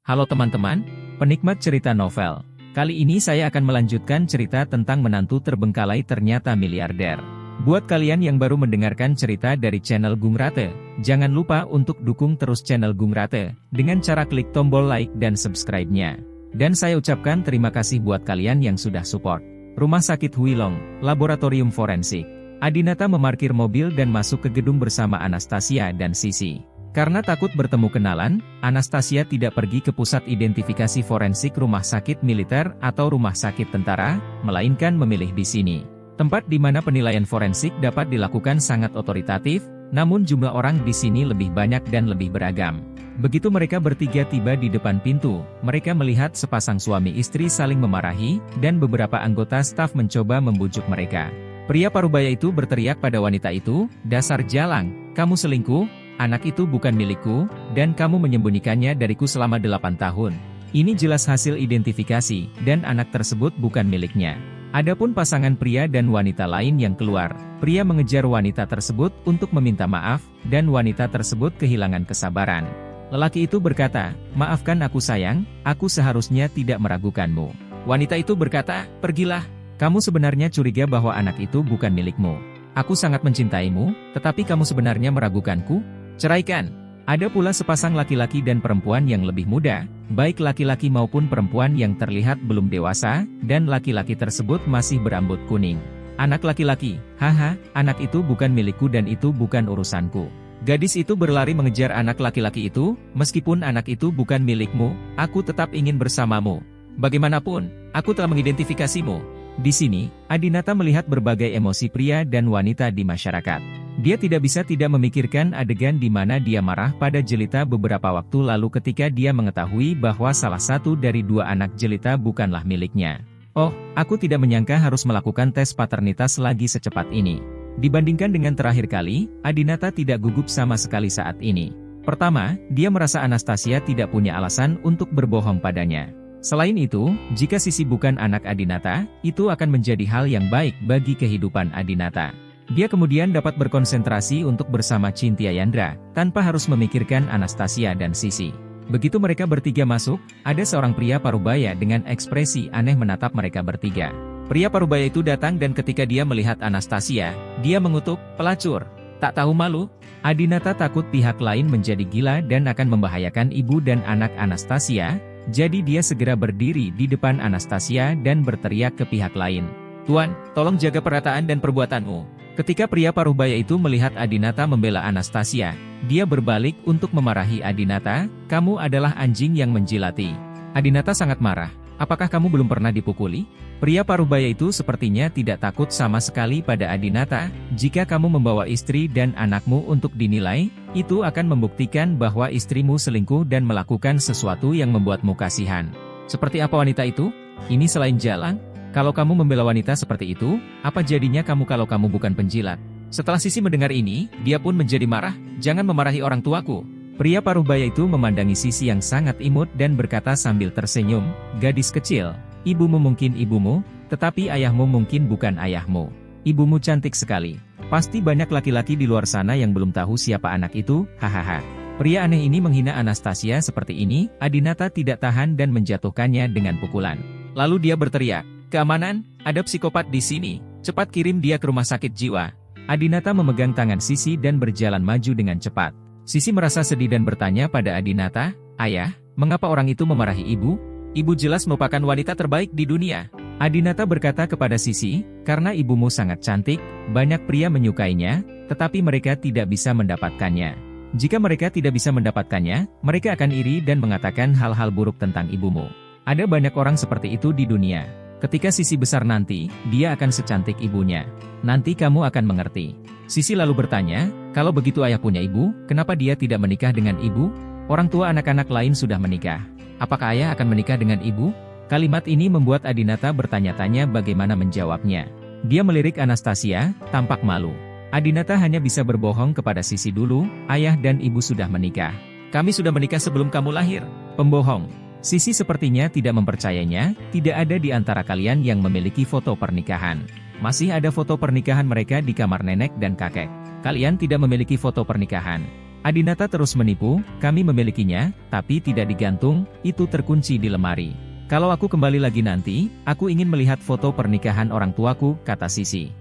Halo teman-teman, penikmat cerita novel. Kali ini saya akan melanjutkan cerita tentang menantu terbengkalai ternyata miliarder. Buat kalian yang baru mendengarkan cerita dari channel Gung Rate, jangan lupa untuk dukung terus channel Gung Rate dengan cara klik tombol like dan subscribe-nya. Dan saya ucapkan terima kasih buat kalian yang sudah support. Rumah Sakit Huilong, Laboratorium Forensik. Adinata memarkir mobil dan masuk ke gedung bersama Anastasia dan Sisi. Karena takut bertemu kenalan, Anastasia tidak pergi ke pusat identifikasi forensik rumah sakit militer atau rumah sakit tentara, melainkan memilih di sini. Tempat di mana penilaian forensik dapat dilakukan sangat otoritatif, namun jumlah orang di sini lebih banyak dan lebih beragam. Begitu mereka bertiga tiba di depan pintu, mereka melihat sepasang suami istri saling memarahi, dan beberapa anggota staf mencoba membujuk mereka. Pria parubaya itu berteriak pada wanita itu, "Dasar jalang, kamu selingkuh? Anak itu bukan milikku, dan kamu menyembunyikannya dariku selama 8 tahun. Ini jelas hasil identifikasi, dan anak tersebut bukan miliknya." Adapun pasangan pria dan wanita lain yang keluar, pria mengejar wanita tersebut untuk meminta maaf, dan wanita tersebut kehilangan kesabaran. Lelaki itu berkata, "Maafkan aku sayang, aku seharusnya tidak meragukanmu." Wanita itu berkata, "Pergilah, kamu sebenarnya curiga bahwa anak itu bukan milikmu. Aku sangat mencintaimu, tetapi kamu sebenarnya meragukanku? Ceraikan." Ada pula sepasang laki-laki dan perempuan yang lebih muda, baik laki-laki maupun perempuan yang terlihat belum dewasa, dan laki-laki tersebut masih berambut kuning. Anak laki-laki, "Haha, anak itu bukan milikku dan itu bukan urusanku." Gadis itu berlari mengejar anak laki-laki itu, "Meskipun anak itu bukan milikmu, aku tetap ingin bersamamu. Bagaimanapun, aku telah mengidentifikasimu." Di sini, Adinata melihat berbagai emosi pria dan wanita di masyarakat. Dia tidak bisa tidak memikirkan adegan di mana dia marah pada Jelita beberapa waktu lalu ketika dia mengetahui bahwa salah satu dari 2 anak Jelita bukanlah miliknya. "Oh, aku tidak menyangka harus melakukan tes paternitas lagi secepat ini." Dibandingkan dengan terakhir kali, Adinata tidak gugup sama sekali saat ini. Pertama, dia merasa Anastasia tidak punya alasan untuk berbohong padanya. Selain itu, jika Sisi bukan anak Adinata, itu akan menjadi hal yang baik bagi kehidupan Adinata. Dia kemudian dapat berkonsentrasi untuk bersama Cynthia Yandra, tanpa harus memikirkan Anastasia dan Sisi. Begitu mereka bertiga masuk, ada seorang pria parubaya dengan ekspresi aneh menatap mereka bertiga. Pria parubaya itu datang dan ketika dia melihat Anastasia, dia mengutuk, "Pelacur, tak tahu malu?" Adinata takut pihak lain menjadi gila dan akan membahayakan ibu dan anak Anastasia, jadi dia segera berdiri di depan Anastasia dan berteriak ke pihak lain, "Tuan, tolong jaga perkataan dan perbuatanmu." Ketika pria parubaya itu melihat Adinata membela Anastasia, dia berbalik untuk memarahi Adinata, "Kamu adalah anjing yang menjilati." Adinata sangat marah, "Apakah kamu belum pernah dipukuli?" Pria parubaya itu sepertinya tidak takut sama sekali pada Adinata. "Jika kamu membawa istri dan anakmu untuk dinilai, itu akan membuktikan bahwa istrimu selingkuh dan melakukan sesuatu yang membuatmu kasihan. Seperti apa wanita itu? Ini selain jalang? Kalau kamu membela wanita seperti itu, apa jadinya kamu kalau kamu bukan penjilat?" Setelah Sisi mendengar ini, dia pun menjadi marah, "Jangan memarahi orang tuaku." Pria parubaya itu memandangi Sisi yang sangat imut dan berkata sambil tersenyum, "Gadis kecil, ibumu mungkin ibumu, tetapi ayahmu mungkin bukan ayahmu. Ibumu cantik sekali. Pasti banyak laki-laki di luar sana yang belum tahu siapa anak itu, hahaha." Pria aneh ini menghina Anastasia seperti ini, Adinata tidak tahan dan menjatuhkannya dengan pukulan. Lalu dia berteriak, "Keamanan, ada psikopat di sini, cepat kirim dia ke rumah sakit jiwa." Adinata memegang tangan Sisi dan berjalan maju dengan cepat. Sisi merasa sedih dan bertanya pada Adinata, "Ayah, mengapa orang itu memarahi ibu? Ibu jelas merupakan wanita terbaik di dunia." Adinata berkata kepada Sisi, "Karena ibumu sangat cantik, banyak pria menyukainya, tetapi mereka tidak bisa mendapatkannya. Jika mereka tidak bisa mendapatkannya, mereka akan iri dan mengatakan hal-hal buruk tentang ibumu. Ada banyak orang seperti itu di dunia. Ketika Sisi besar nanti, dia akan secantik ibunya. Nanti kamu akan mengerti." Sisi lalu bertanya, "Kalau begitu ayah punya ibu, kenapa dia tidak menikah dengan ibu? Orang tua anak-anak lain sudah menikah. Apakah ayah akan menikah dengan ibu?" Kalimat ini membuat Adinata bertanya-tanya bagaimana menjawabnya. Dia melirik Anastasia, tampak malu. Adinata hanya bisa berbohong kepada Sisi dulu, "Ayah dan ibu sudah menikah. Kami sudah menikah sebelum kamu lahir." Pembohong. Sisi sepertinya tidak mempercayainya, tidak ada di antara kalian yang memiliki foto pernikahan. Masih ada foto pernikahan mereka di kamar nenek dan kakek. Kalian tidak memiliki foto pernikahan. Adinata terus menipu, kami memilikinya, tapi tidak digantung, itu terkunci di lemari. Kalau aku kembali lagi nanti, aku ingin melihat foto pernikahan orang tuaku, kata Sisi.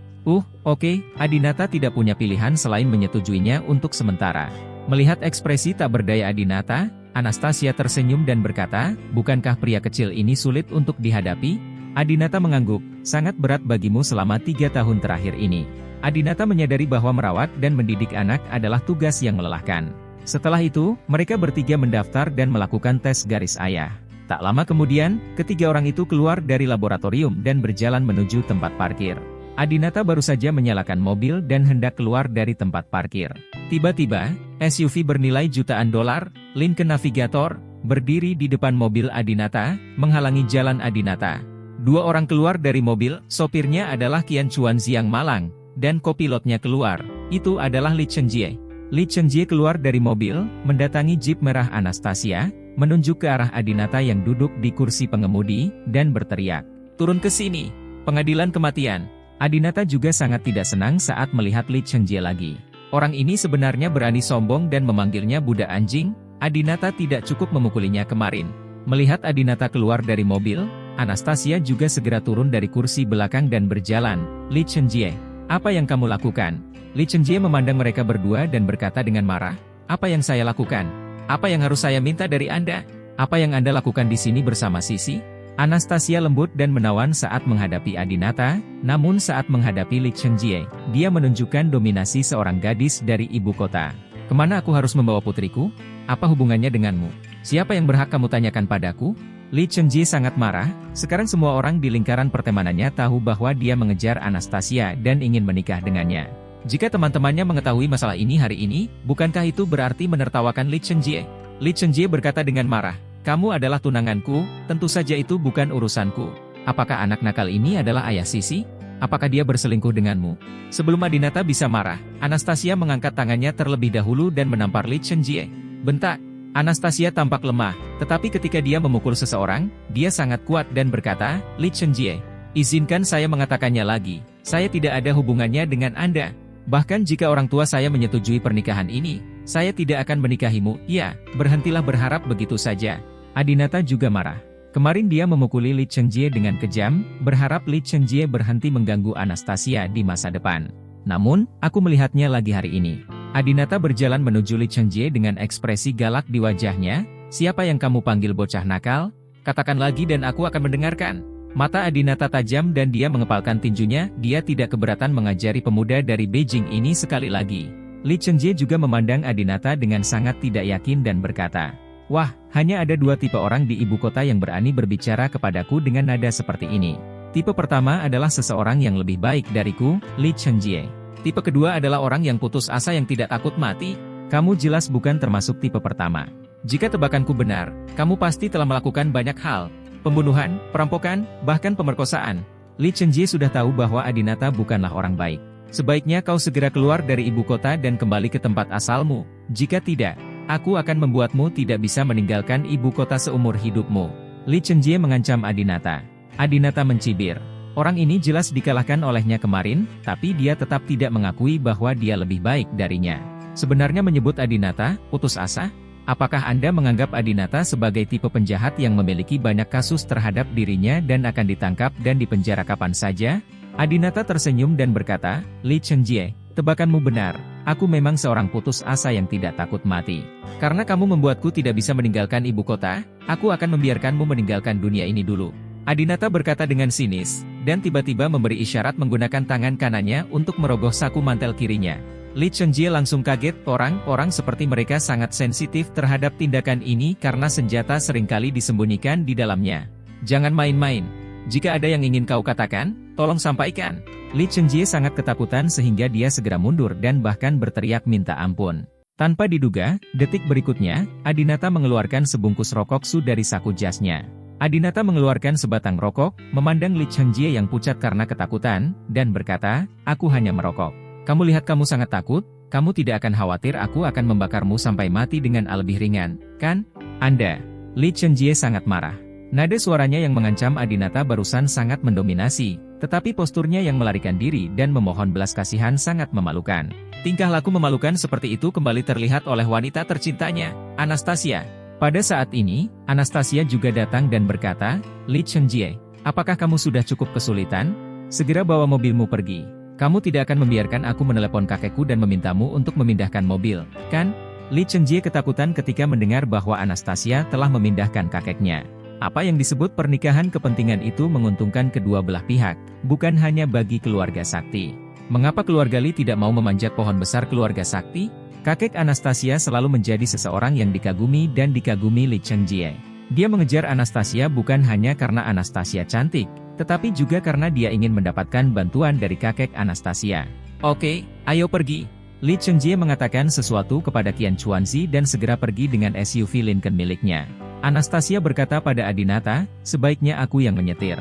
Oke, Adinata tidak punya pilihan selain menyetujuinya untuk sementara. Melihat ekspresi tak berdaya Adinata, Anastasia tersenyum dan berkata, bukankah pria kecil ini sulit untuk dihadapi? Adinata mengangguk, sangat berat bagimu selama 3 tahun terakhir ini. Adinata menyadari bahwa merawat dan mendidik anak adalah tugas yang melelahkan. Setelah itu, mereka bertiga mendaftar dan melakukan tes garis ayah. Tak lama kemudian, ketiga orang itu keluar dari laboratorium dan berjalan menuju tempat parkir. Adinata baru saja menyalakan mobil dan hendak keluar dari tempat parkir. Tiba-tiba, SUV bernilai jutaan dolar, Lincoln Navigator, berdiri di depan mobil Adinata, menghalangi jalan Adinata. Dua orang keluar dari mobil, sopirnya adalah Qian Chuanxiang Malang, dan kopilotnya keluar, itu adalah Li Chenjie. Li Chenjie keluar dari mobil, mendatangi jeep merah Anastasia, menunjuk ke arah Adinata yang duduk di kursi pengemudi, dan berteriak, turun ke sini, pengadilan kematian. Adinata juga sangat tidak senang saat melihat Li Chenjie lagi. Orang ini sebenarnya berani sombong dan memanggilnya budak anjing, Adinata tidak cukup memukulinya kemarin. Melihat Adinata keluar dari mobil, Anastasia juga segera turun dari kursi belakang dan berjalan, Li Chenjie. Apa yang kamu lakukan? Li Chenjie memandang mereka berdua dan berkata dengan marah, apa yang saya lakukan? Apa yang harus saya minta dari Anda? Apa yang Anda lakukan di sini bersama Sisi? Anastasia lembut dan menawan saat menghadapi Adinata, namun saat menghadapi Li Chenjie, dia menunjukkan dominasi seorang gadis dari ibu kota. Kemana aku harus membawa putriku? Apa hubungannya denganmu? Siapa yang berhak kamu tanyakan padaku? Li Chenjie sangat marah, sekarang semua orang di lingkaran pertemanannya tahu bahwa dia mengejar Anastasia dan ingin menikah dengannya. Jika teman-temannya mengetahui masalah ini hari ini, bukankah itu berarti menertawakan Li Chenjie? Li Chenjie berkata dengan marah, kamu adalah tunanganku, tentu saja itu bukan urusanku. Apakah anak nakal ini adalah ayah Sisi? Apakah dia berselingkuh denganmu? Sebelum Adinata bisa marah, Anastasia mengangkat tangannya terlebih dahulu dan menampar Li Chenjie. Bentak. Anastasia tampak lemah, tetapi ketika dia memukul seseorang, dia sangat kuat dan berkata, Li Chenjie, izinkan saya mengatakannya lagi, saya tidak ada hubungannya dengan Anda. Bahkan jika orang tua saya menyetujui pernikahan ini, saya tidak akan menikahimu, ya, berhentilah berharap begitu saja. Adinata juga marah. Kemarin dia memukuli Li Chenjie dengan kejam, berharap Li Chenjie berhenti mengganggu Anastasia di masa depan. Namun, aku melihatnya lagi hari ini. Adinata berjalan menuju Li Chenjie dengan ekspresi galak di wajahnya, siapa yang kamu panggil bocah nakal? Katakan lagi dan aku akan mendengarkan. Mata Adinata tajam dan dia mengepalkan tinjunya, dia tidak keberatan mengajari pemuda dari Beijing ini sekali lagi. Li Chenjie juga memandang Adinata dengan sangat tidak yakin dan berkata, wah, hanya ada dua tipe orang di ibu kota yang berani berbicara kepadaku dengan nada seperti ini. Tipe pertama adalah seseorang yang lebih baik dariku, Li Chenjie. Tipe kedua adalah orang yang putus asa yang tidak takut mati. Kamu jelas bukan termasuk tipe pertama. Jika tebakanku benar, kamu pasti telah melakukan banyak hal. Pembunuhan, perampokan, bahkan pemerkosaan. Li Chenjie sudah tahu bahwa Adinata bukanlah orang baik. Sebaiknya kau segera keluar dari ibu kota dan kembali ke tempat asalmu. Jika tidak, aku akan membuatmu tidak bisa meninggalkan ibu kota seumur hidupmu. Li Chenjie mengancam Adinata. Adinata mencibir. Orang ini jelas dikalahkan olehnya kemarin, tapi dia tetap tidak mengakui bahwa dia lebih baik darinya. Sebenarnya menyebut Adinata, putus asa? Apakah Anda menganggap Adinata sebagai tipe penjahat yang memiliki banyak kasus terhadap dirinya dan akan ditangkap dan dipenjara kapan saja? Adinata tersenyum dan berkata, Li Chenjie, tebakanmu benar, aku memang seorang putus asa yang tidak takut mati. Karena kamu membuatku tidak bisa meninggalkan ibu kota, aku akan membiarkanmu meninggalkan dunia ini dulu. Adinata berkata dengan sinis, dan tiba-tiba memberi isyarat menggunakan tangan kanannya untuk merogoh saku mantel kirinya. Li Chenjie langsung kaget, orang-orang seperti mereka sangat sensitif terhadap tindakan ini karena senjata seringkali disembunyikan di dalamnya. Jangan main-main. Jika ada yang ingin kau katakan, tolong sampaikan. Li Chenjie sangat ketakutan sehingga dia segera mundur dan bahkan berteriak minta ampun. Tanpa diduga, detik berikutnya, Adinata mengeluarkan sebungkus rokok su dari saku jasnya. Adinata mengeluarkan sebatang rokok, memandang Li Chenjie yang pucat karena ketakutan, dan berkata, aku hanya merokok. Kamu lihat kamu sangat takut, kamu tidak akan khawatir aku akan membakarmu sampai mati dengan lebih ringan, kan? Anda. Li Chenjie sangat marah. Nada suaranya yang mengancam Adinata barusan sangat mendominasi, tetapi posturnya yang melarikan diri dan memohon belas kasihan sangat memalukan. Tingkah laku memalukan seperti itu kembali terlihat oleh wanita tercintanya, Anastasia. Pada saat ini, Anastasia juga datang dan berkata, "Li Chengjie, apakah kamu sudah cukup kesulitan? Segera bawa mobilmu pergi. Kamu tidak akan membiarkan aku menelepon kakekku dan memintamu untuk memindahkan mobil, kan?" Li Chengjie ketakutan ketika mendengar bahwa Anastasia telah memindahkan kakeknya. Apa yang disebut pernikahan kepentingan itu menguntungkan kedua belah pihak, bukan hanya bagi keluarga sakti. Mengapa keluarga Li tidak mau memanjat pohon besar keluarga sakti? Kakek Anastasia selalu menjadi seseorang yang dikagumi dan dikagumi Li Chengjie. Dia mengejar Anastasia bukan hanya karena Anastasia cantik, tetapi juga karena dia ingin mendapatkan bantuan dari kakek Anastasia. "Oke, ayo pergi." Li Chengjie mengatakan sesuatu kepada Qian Chuanzi dan segera pergi dengan SUV Lincoln miliknya. Anastasia berkata pada Adinata, "Sebaiknya aku yang menyetir."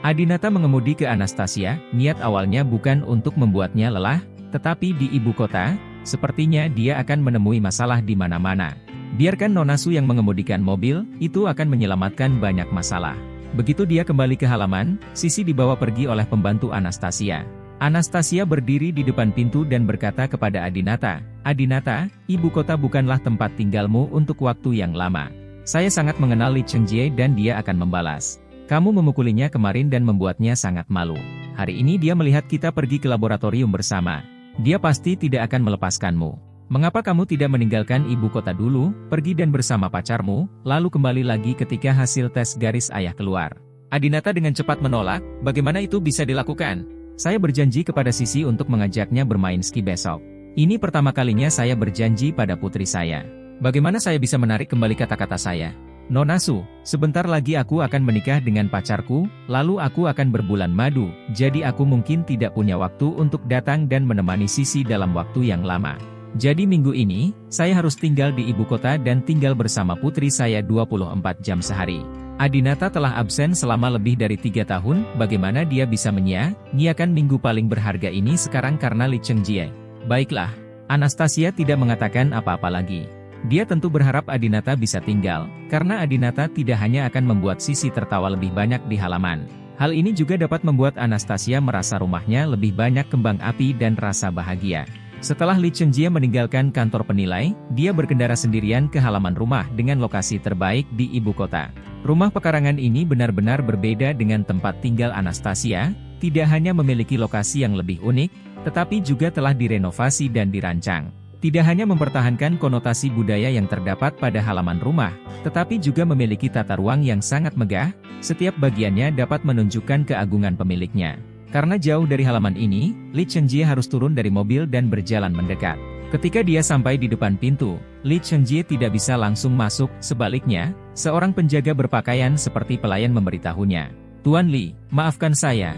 Adinata mengemudi ke Anastasia, niat awalnya bukan untuk membuatnya lelah, tetapi di ibu kota, sepertinya dia akan menemui masalah di mana-mana. Biarkan Nona Su yang mengemudikan mobil, itu akan menyelamatkan banyak masalah. Begitu dia kembali ke halaman, Sisi dibawa pergi oleh pembantu Anastasia. Anastasia berdiri di depan pintu dan berkata kepada Adinata, "Adinata, ibu kota bukanlah tempat tinggalmu untuk waktu yang lama. Saya sangat mengenal Li Chengjie dan dia akan membalas. Kamu memukulinya kemarin dan membuatnya sangat malu. Hari ini dia melihat kita pergi ke laboratorium bersama. Dia pasti tidak akan melepaskanmu. Mengapa kamu tidak meninggalkan ibu kota dulu, pergi dan bersama pacarmu, lalu kembali lagi ketika hasil tes garis ayah keluar?" Adinata dengan cepat menolak, "Bagaimana itu bisa dilakukan? Saya berjanji kepada Sisi untuk mengajaknya bermain ski besok. Ini pertama kalinya saya berjanji pada putri saya. Bagaimana saya bisa menarik kembali kata-kata saya? Nona Su, sebentar lagi aku akan menikah dengan pacarku, lalu aku akan berbulan madu, jadi aku mungkin tidak punya waktu untuk datang dan menemani Sisi dalam waktu yang lama. Jadi minggu ini, saya harus tinggal di ibu kota dan tinggal bersama putri saya 24 jam sehari." Adinata telah absen selama lebih dari 3 tahun, bagaimana dia bisa menyia-nyiakan minggu paling berharga ini sekarang karena Li Chengjie? Baiklah, Anastasia tidak mengatakan apa-apa lagi. Dia tentu berharap Adinata bisa tinggal, karena Adinata tidak hanya akan membuat Sisi tertawa lebih banyak di halaman. Hal ini juga dapat membuat Anastasia merasa rumahnya lebih banyak kembang api dan rasa bahagia. Setelah Li Chengjie meninggalkan kantor penilai, dia berkendara sendirian ke halaman rumah dengan lokasi terbaik di ibu kota. Rumah pekarangan ini benar-benar berbeda dengan tempat tinggal Anastasia, tidak hanya memiliki lokasi yang lebih unik, tetapi juga telah direnovasi dan dirancang. Tidak hanya mempertahankan konotasi budaya yang terdapat pada halaman rumah, tetapi juga memiliki tata ruang yang sangat megah, setiap bagiannya dapat menunjukkan keagungan pemiliknya. Karena jauh dari halaman ini, Li Chengjie harus turun dari mobil dan berjalan mendekat. Ketika dia sampai di depan pintu, Li Chengjie tidak bisa langsung masuk, sebaliknya, seorang penjaga berpakaian seperti pelayan memberitahunya. "Tuan Li, maafkan saya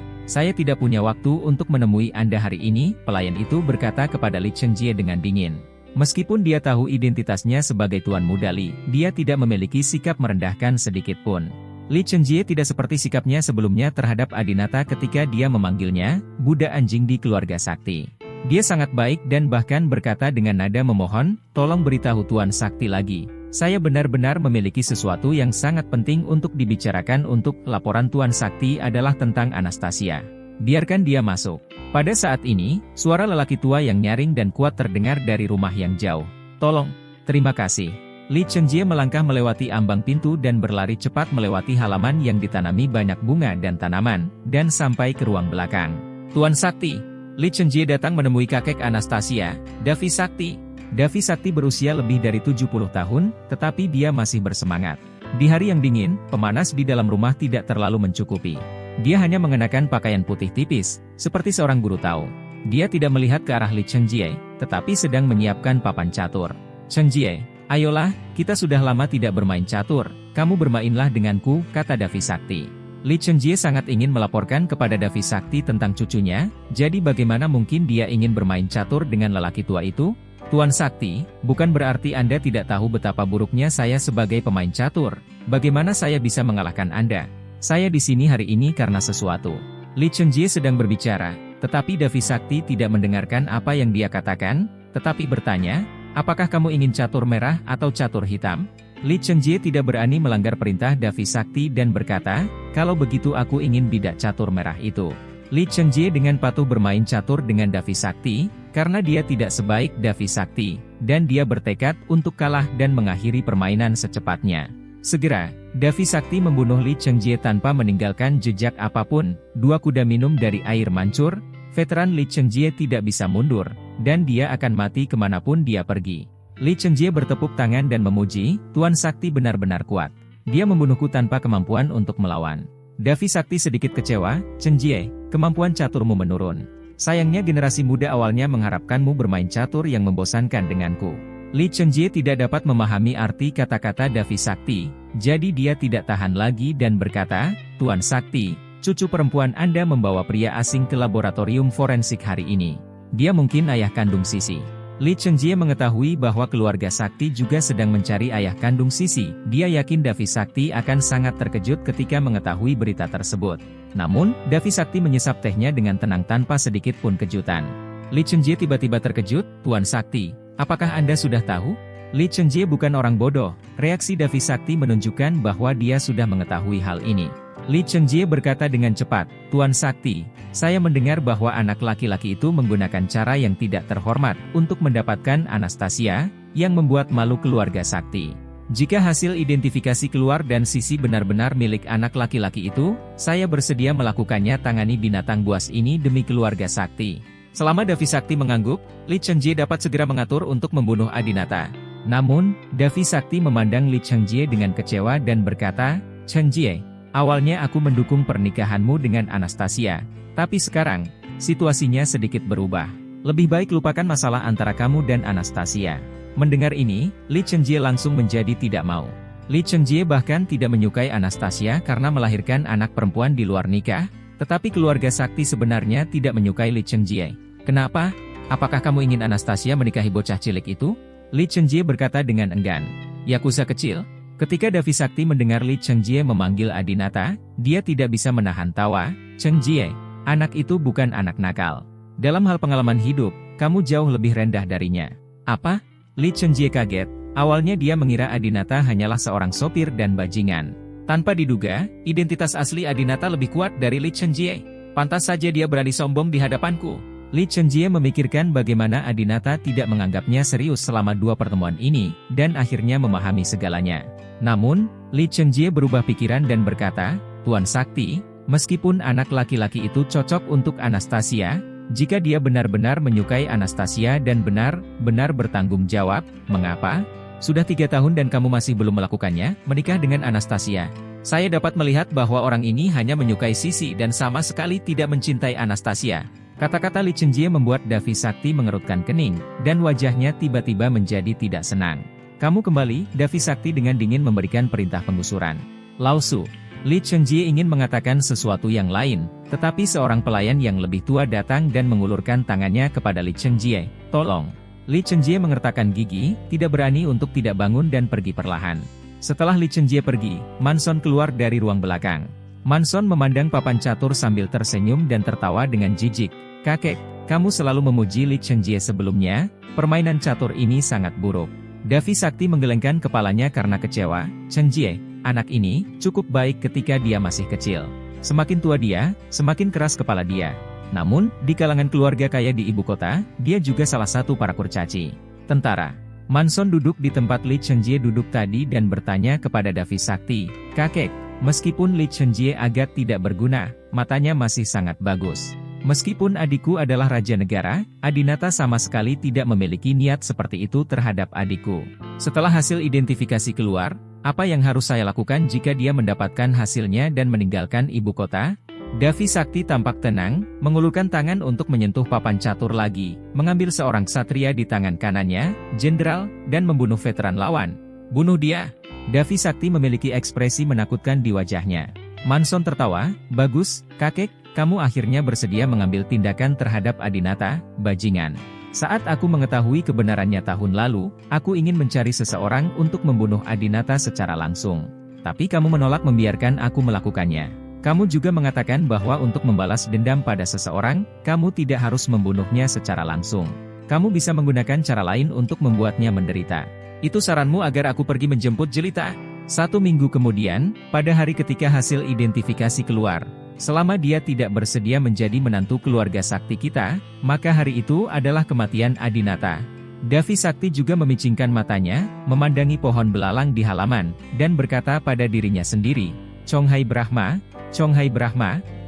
tidak punya waktu untuk menemui Anda hari ini," pelayan itu berkata kepada Li Chengjie dengan dingin. Meskipun dia tahu identitasnya sebagai Tuan Muda Li, dia tidak memiliki sikap merendahkan sedikit pun. Li Chengjie tidak seperti sikapnya sebelumnya terhadap Adinata ketika dia memanggilnya, "Budak anjing di keluarga sakti." Dia sangat baik dan bahkan berkata dengan nada memohon, "Tolong beritahu Tuan Sakti lagi. Saya benar-benar memiliki sesuatu yang sangat penting untuk dibicarakan." Untuk laporan Tuan Sakti adalah tentang Anastasia. Biarkan dia masuk. Pada saat ini, suara lelaki tua yang nyaring dan kuat terdengar dari rumah yang jauh. "Tolong." "Terima kasih." Li Chengjie melangkah melewati ambang pintu dan berlari cepat melewati halaman yang ditanami banyak bunga dan tanaman, dan sampai ke ruang belakang. "Tuan Sakti." Li Chengjie datang menemui kakek Anastasia, Davi Sakti. Davi Sakti berusia lebih dari 70 tahun, tetapi dia masih bersemangat. Di hari yang dingin, pemanas di dalam rumah tidak terlalu mencukupi. Dia hanya mengenakan pakaian putih tipis, seperti seorang guru tahu. Dia tidak melihat ke arah Li Chengjie, tetapi sedang menyiapkan papan catur. "Chengjie, ayolah, kita sudah lama tidak bermain catur, kamu bermainlah denganku," kata Davi Sakti. Li Chengjie sangat ingin melaporkan kepada Davi Sakti tentang cucunya, jadi bagaimana mungkin dia ingin bermain catur dengan lelaki tua itu? "Tuan Sakti, bukan berarti Anda tidak tahu betapa buruknya saya sebagai pemain catur. Bagaimana saya bisa mengalahkan Anda? Saya di sini hari ini karena sesuatu." Li Chengjie sedang berbicara, tetapi Davi Sakti tidak mendengarkan apa yang dia katakan, tetapi bertanya, "Apakah kamu ingin catur merah atau catur hitam?" Li Chengjie tidak berani melanggar perintah Davi Sakti dan berkata, "Kalau begitu aku ingin bidak catur merah itu." Li Chengjie dengan patuh bermain catur dengan Davi Sakti, karena dia tidak sebaik Devi Sakti, dan dia bertekad untuk kalah dan mengakhiri permainan secepatnya. Segera, Devi Sakti membunuh Li Chengjie tanpa meninggalkan jejak apapun. Dua kuda minum dari air mancur, veteran Li Chengjie tidak bisa mundur, dan dia akan mati kemanapun dia pergi. Li Chengjie bertepuk tangan dan memuji, Tuan Sakti benar-benar kuat. Dia membunuhku tanpa kemampuan untuk melawan. Devi Sakti sedikit kecewa, Chengjie, kemampuan caturmu menurun. Sayangnya generasi muda awalnya mengharapkanmu bermain catur yang membosankan denganku. Li Chengjie tidak dapat memahami arti kata-kata Devi Sakti, jadi dia tidak tahan lagi dan berkata, Tuan Sakti, cucu perempuan Anda membawa pria asing ke laboratorium forensik hari ini. Dia mungkin ayah kandung Sisi. Li Chengjie mengetahui bahwa keluarga Sakti juga sedang mencari ayah kandung Sisi. Dia yakin Devi Sakti akan sangat terkejut ketika mengetahui berita tersebut. Namun, Devi Sakti menyesap tehnya dengan tenang tanpa sedikit pun kejutan. Li Chengjie tiba-tiba terkejut, Tuan Sakti, apakah Anda sudah tahu? Li Chengjie bukan orang bodoh. Reaksi Devi Sakti menunjukkan bahwa dia sudah mengetahui hal ini. Li Chengjie berkata dengan cepat, Tuan Sakti, saya mendengar bahwa anak laki-laki itu menggunakan cara yang tidak terhormat untuk mendapatkan Anastasia, yang membuat malu keluarga Sakti. Jika hasil identifikasi keluar dan Sisi benar-benar milik anak laki-laki itu, saya bersedia melakukannya. Tangani binatang buas ini demi keluarga Sakti. Selama Devi Sakti mengangguk, Li Chengjie dapat segera mengatur untuk membunuh Adinata. Namun, Devi Sakti memandang Li Chengjie dengan kecewa dan berkata, Chengjie, awalnya aku mendukung pernikahanmu dengan Anastasia, tapi sekarang, situasinya sedikit berubah. Lebih baik lupakan masalah antara kamu dan Anastasia. Mendengar ini, Li Chengjie langsung menjadi tidak mau. Li Chengjie bahkan tidak menyukai Anastasia karena melahirkan anak perempuan di luar nikah, tetapi keluarga Sakti sebenarnya tidak menyukai Li Chengjie. Kenapa? Apakah kamu ingin Anastasia menikahi bocah cilik itu? Li Chengjie berkata dengan enggan. Yakuza kecil. Ketika Devi Sakti mendengar Li Chengjie memanggil Adinata, dia tidak bisa menahan tawa. Chengjie, anak itu bukan anak nakal. Dalam hal pengalaman hidup, kamu jauh lebih rendah darinya. Apa? Li Chengjie kaget. Awalnya dia mengira Adinata hanyalah seorang sopir dan bajingan. Tanpa diduga, identitas asli Adinata lebih kuat dari Li Chengjie. Pantas saja dia berani sombong di hadapanku. Li Chengjie memikirkan bagaimana Adinata tidak menganggapnya serius selama dua pertemuan ini, dan akhirnya memahami segalanya. Namun, Li Chengjie berubah pikiran dan berkata, Tuan Sakti, meskipun anak laki-laki itu cocok untuk Anastasia, jika dia benar-benar menyukai Anastasia dan benar-benar bertanggung jawab, mengapa? Sudah 3 tahun dan kamu masih belum melakukannya, menikah dengan Anastasia. Saya dapat melihat bahwa orang ini hanya menyukai Sisi dan sama sekali tidak mencintai Anastasia. Kata-kata Li Chengjie membuat Devi Sakti mengerutkan kening, dan wajahnya tiba-tiba menjadi tidak senang. Kamu kembali, Devi Sakti dengan dingin memberikan perintah penggusuran. Lausu. Li Chengjie ingin mengatakan sesuatu yang lain, tetapi seorang pelayan yang lebih tua datang dan mengulurkan tangannya kepada Li Chengjie. Tolong. Li Chengjie mengertakkan gigi, tidak berani untuk tidak bangun dan pergi perlahan. Setelah Li Chengjie pergi, Manson keluar dari ruang belakang. Manson memandang papan catur sambil tersenyum dan tertawa dengan jijik. Kakek, kamu selalu memuji Li Chengjie sebelumnya, permainan catur ini sangat buruk. Devi Sakti menggelengkan kepalanya karena kecewa. Chengjie, anak ini, cukup baik ketika dia masih kecil. Semakin tua dia, semakin keras kepala dia. Namun, di kalangan keluarga kaya di ibu kota, dia juga salah satu para kurcaci. Tentara. Manson duduk di tempat Li Chengjie duduk tadi dan bertanya kepada Devi Sakti. Kakek, meskipun Li Chengjie agak tidak berguna, matanya masih sangat bagus. Meskipun adikku adalah raja negara, Adinata sama sekali tidak memiliki niat seperti itu terhadap adikku. Setelah hasil identifikasi keluar, apa yang harus saya lakukan jika dia mendapatkan hasilnya dan meninggalkan ibu kota? Devi Sakti tampak tenang, mengulurkan tangan untuk menyentuh papan catur lagi, mengambil seorang ksatria di tangan kanannya, jenderal, dan membunuh veteran lawan. Bunuh dia. Devi Sakti memiliki ekspresi menakutkan di wajahnya. Manson tertawa, bagus, kakek. Kamu akhirnya bersedia mengambil tindakan terhadap Adinata, bajingan. Saat aku mengetahui kebenarannya tahun lalu, aku ingin mencari seseorang untuk membunuh Adinata secara langsung. Tapi kamu menolak membiarkan aku melakukannya. Kamu juga mengatakan bahwa untuk membalas dendam pada seseorang, kamu tidak harus membunuhnya secara langsung. Kamu bisa menggunakan cara lain untuk membuatnya menderita. Itu saranmu agar aku pergi menjemput Jelita? 1 minggu kemudian, pada hari ketika hasil identifikasi keluar, Selama dia tidak bersedia menjadi menantu keluarga sakti kita, maka hari itu adalah kematian Adinata. Devi Sakti juga memicingkan matanya, memandangi pohon belalang di halaman, dan berkata pada dirinya sendiri, Chonghai Brahma,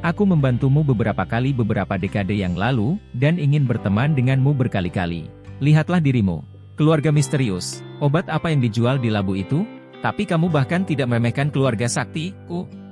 aku membantumu beberapa kali beberapa dekade yang lalu, dan ingin berteman denganmu berkali-kali. Lihatlah dirimu, keluarga misterius, obat apa yang dijual di labu itu? Tapi kamu bahkan tidak meremehkan keluarga sakti,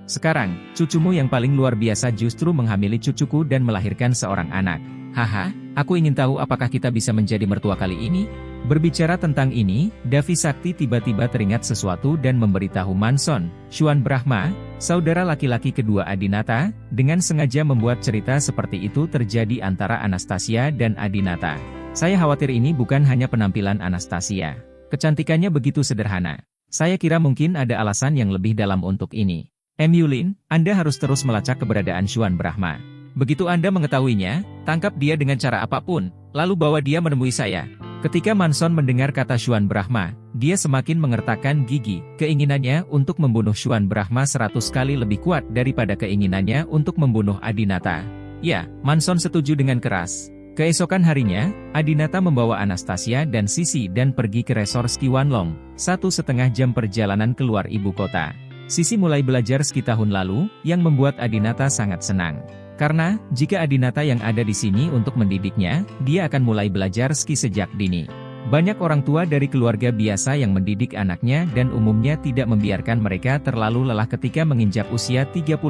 Sekarang, cucumu yang paling luar biasa justru menghamili cucuku dan melahirkan seorang anak. Haha, aku ingin tahu apakah kita bisa menjadi mertua kali ini? Berbicara tentang ini, Devi Sakti tiba-tiba teringat sesuatu dan memberitahu Manson, Xuan Brahma, saudara laki-laki kedua Adinata, dengan sengaja membuat cerita seperti itu terjadi antara Anastasia dan Adinata. Saya khawatir ini bukan hanya penampilan Anastasia. Kecantikannya begitu sederhana. Saya kira mungkin ada alasan yang lebih dalam untuk ini. Yulin, Anda harus terus melacak keberadaan Xuan Brahma. Begitu Anda mengetahuinya, tangkap dia dengan cara apapun, lalu bawa dia menemui saya. Ketika Manson mendengar kata Xuan Brahma, dia semakin mengertakkan gigi. Keinginannya untuk membunuh Xuan Brahma 100 kali lebih kuat daripada keinginannya untuk membunuh Adinata. Ya, Manson setuju dengan keras. Keesokan harinya, Adinata membawa Anastasia dan Sisi dan pergi ke resor ski Wanlong, 1,5 jam perjalanan keluar ibu kota. Sisi mulai belajar ski tahun lalu, yang membuat Adinata sangat senang. Karena, jika Adinata yang ada di sini untuk mendidiknya, dia akan mulai belajar ski sejak dini. Banyak orang tua dari keluarga biasa yang mendidik anaknya dan umumnya tidak membiarkan mereka terlalu lelah ketika menginjak usia 38